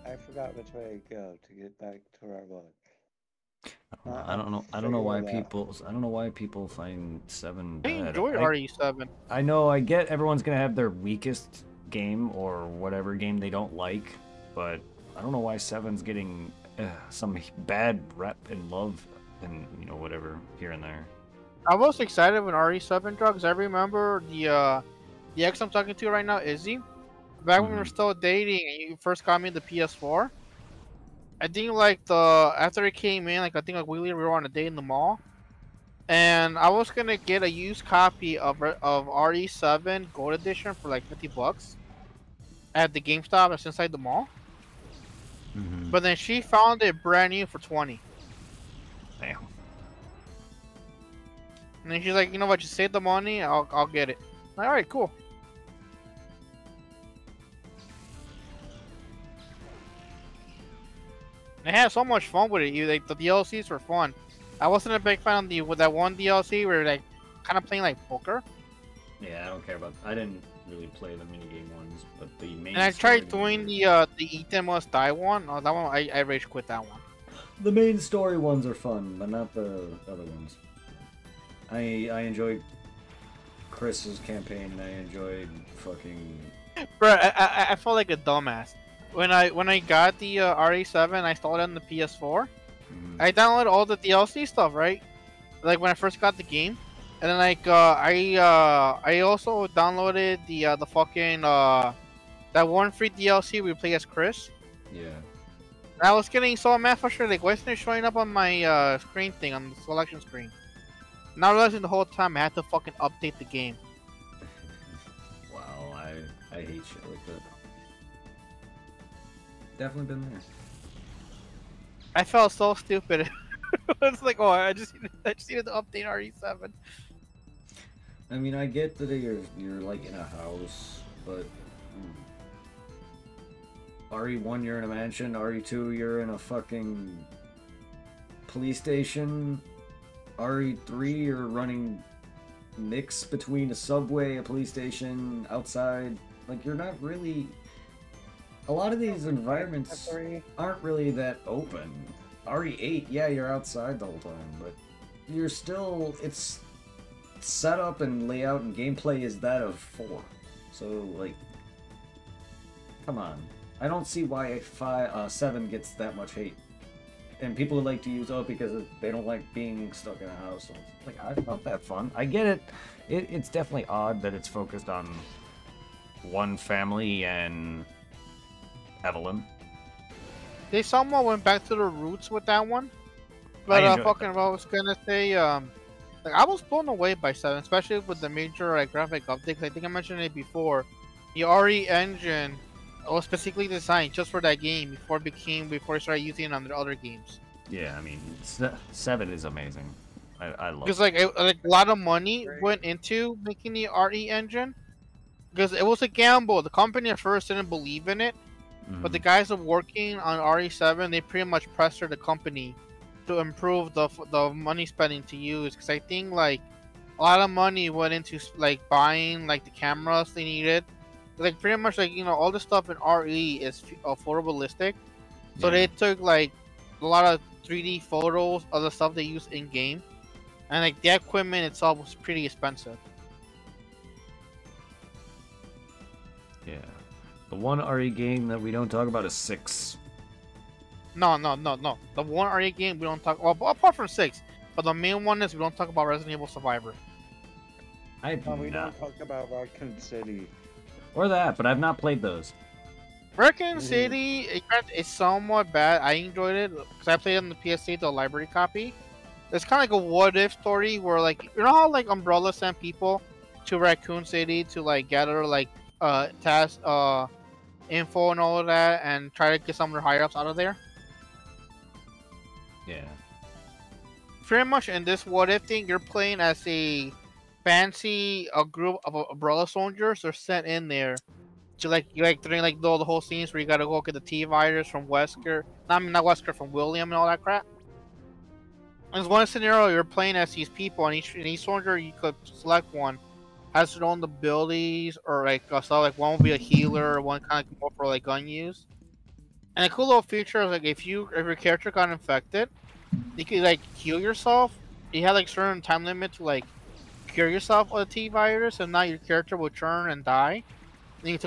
I forgot which way to go to get back to where I was. I don't know. I don't know why people find 7 I bad. enjoy RE7. I know. I get everyone's gonna have their weakest game or whatever game they don't like, but I don't know why 7's getting some bad rep and love and whatever here and there. I was excited when RE7 dropped. I remember the ex I'm talking to right now, Izzy. Back when we were still dating and you first got me the PS4. I think like after it came in, like I think like we were on a date in the mall, and I was gonna get a used copy of RE7 Gold Edition for like $50 at the GameStop that's inside the mall. But then she found it brand new for 20. Damn. And then she's like, you know what? Just save the money. I'll get it. I'm like, all right, cool. I had so much fun with it. Like the DLCs were fun. I wasn't a big fan of with that one DLC where like kind of playing like poker. Yeah, I don't care about. I didn't really play the minigame ones, but the main. And I story tried doing ones the Ethan Must Die one. Oh, that one I rage quit that one. The main story ones are fun, but not the other ones. I enjoyed Chris's campaign, and I enjoyed fucking. Bro, I felt like a dumbass. When I got the RE7, I installed it on the PS4. I downloaded all the DLC stuff, right? Like when I first got the game, and then like I also downloaded the fucking that one free DLC we play as Chris. Yeah. And I was getting so mad for sure. Like, why isn't it showing up on my screen thing on the selection screen? Not realizing the whole time I had to fucking update the game. Wow, I hate shit like that. Definitely been there. I felt so stupid. It's like, oh, I just needed to update RE7. I mean, I get that you're like in a house, but RE1 you're in a mansion, RE2 you're in a fucking police station, RE3 you're running mix between a subway, a police station, outside. Like, you're not really. A lot of these environments aren't really that open. RE8, yeah, you're outside the whole time, but you're still. It's setup and layout and gameplay is that of 4. So, like, come on. I don't see why 7 gets that much hate. And people like to use because they don't like being stuck in a house. So it's like, I found that fun. I get it. It's definitely odd that it's focused on one family and Evelyn. They somewhat went back to the roots with that one. But enjoyed fucking, what I was gonna say, like I was blown away by 7, especially with the major like graphic updates. I think I mentioned it before. The RE engine was specifically designed just for that game before they started using it on their other games. Yeah, I mean, 7 is amazing. I love it. Because like a lot of money went into making the RE engine. because it was a gamble. The company at first didn't believe in it, but the guys that are working on RE7, they pretty much pressured the company to improve the money spending to use. Because I think like a lot of money went into like buying like the cameras they needed. Like pretty much like all the stuff in RE is photorealistic, so they took like a lot of 3D photos of the stuff they use in game, and like the equipment itself was pretty expensive. Yeah. The one RE game that we don't talk about is 6. No. The one RE game we don't talk. Well, apart from 6, but the main one is we don't talk about Resident Evil Survivor. I No, we don't talk about Raccoon City. Or that, but I've not played those. Raccoon City is somewhat bad. I enjoyed it because I played it on the PS3, the library copy. It's kind of like a what-if story where, like, how like Umbrella sent people to Raccoon City to like gather like task info and all of that, and try to get some of their higher ups out of there. Yeah. Pretty much in this what-if thing, you're playing as a group of Umbrella soldiers are sent in there to during like the whole scenes where you gotta go get the T-virus from Wesker. Not Wesker, from William and all that crap. There's one scenario you're playing as these people, and each soldier you could select one has their own abilities or like stuff. Like one will be a healer, one kind of more for like gun use. And a cool little feature is like if your character got infected, you could like heal yourself. You have like certain time limit to like cure yourself of the T-virus, and now your character will turn and die. Then you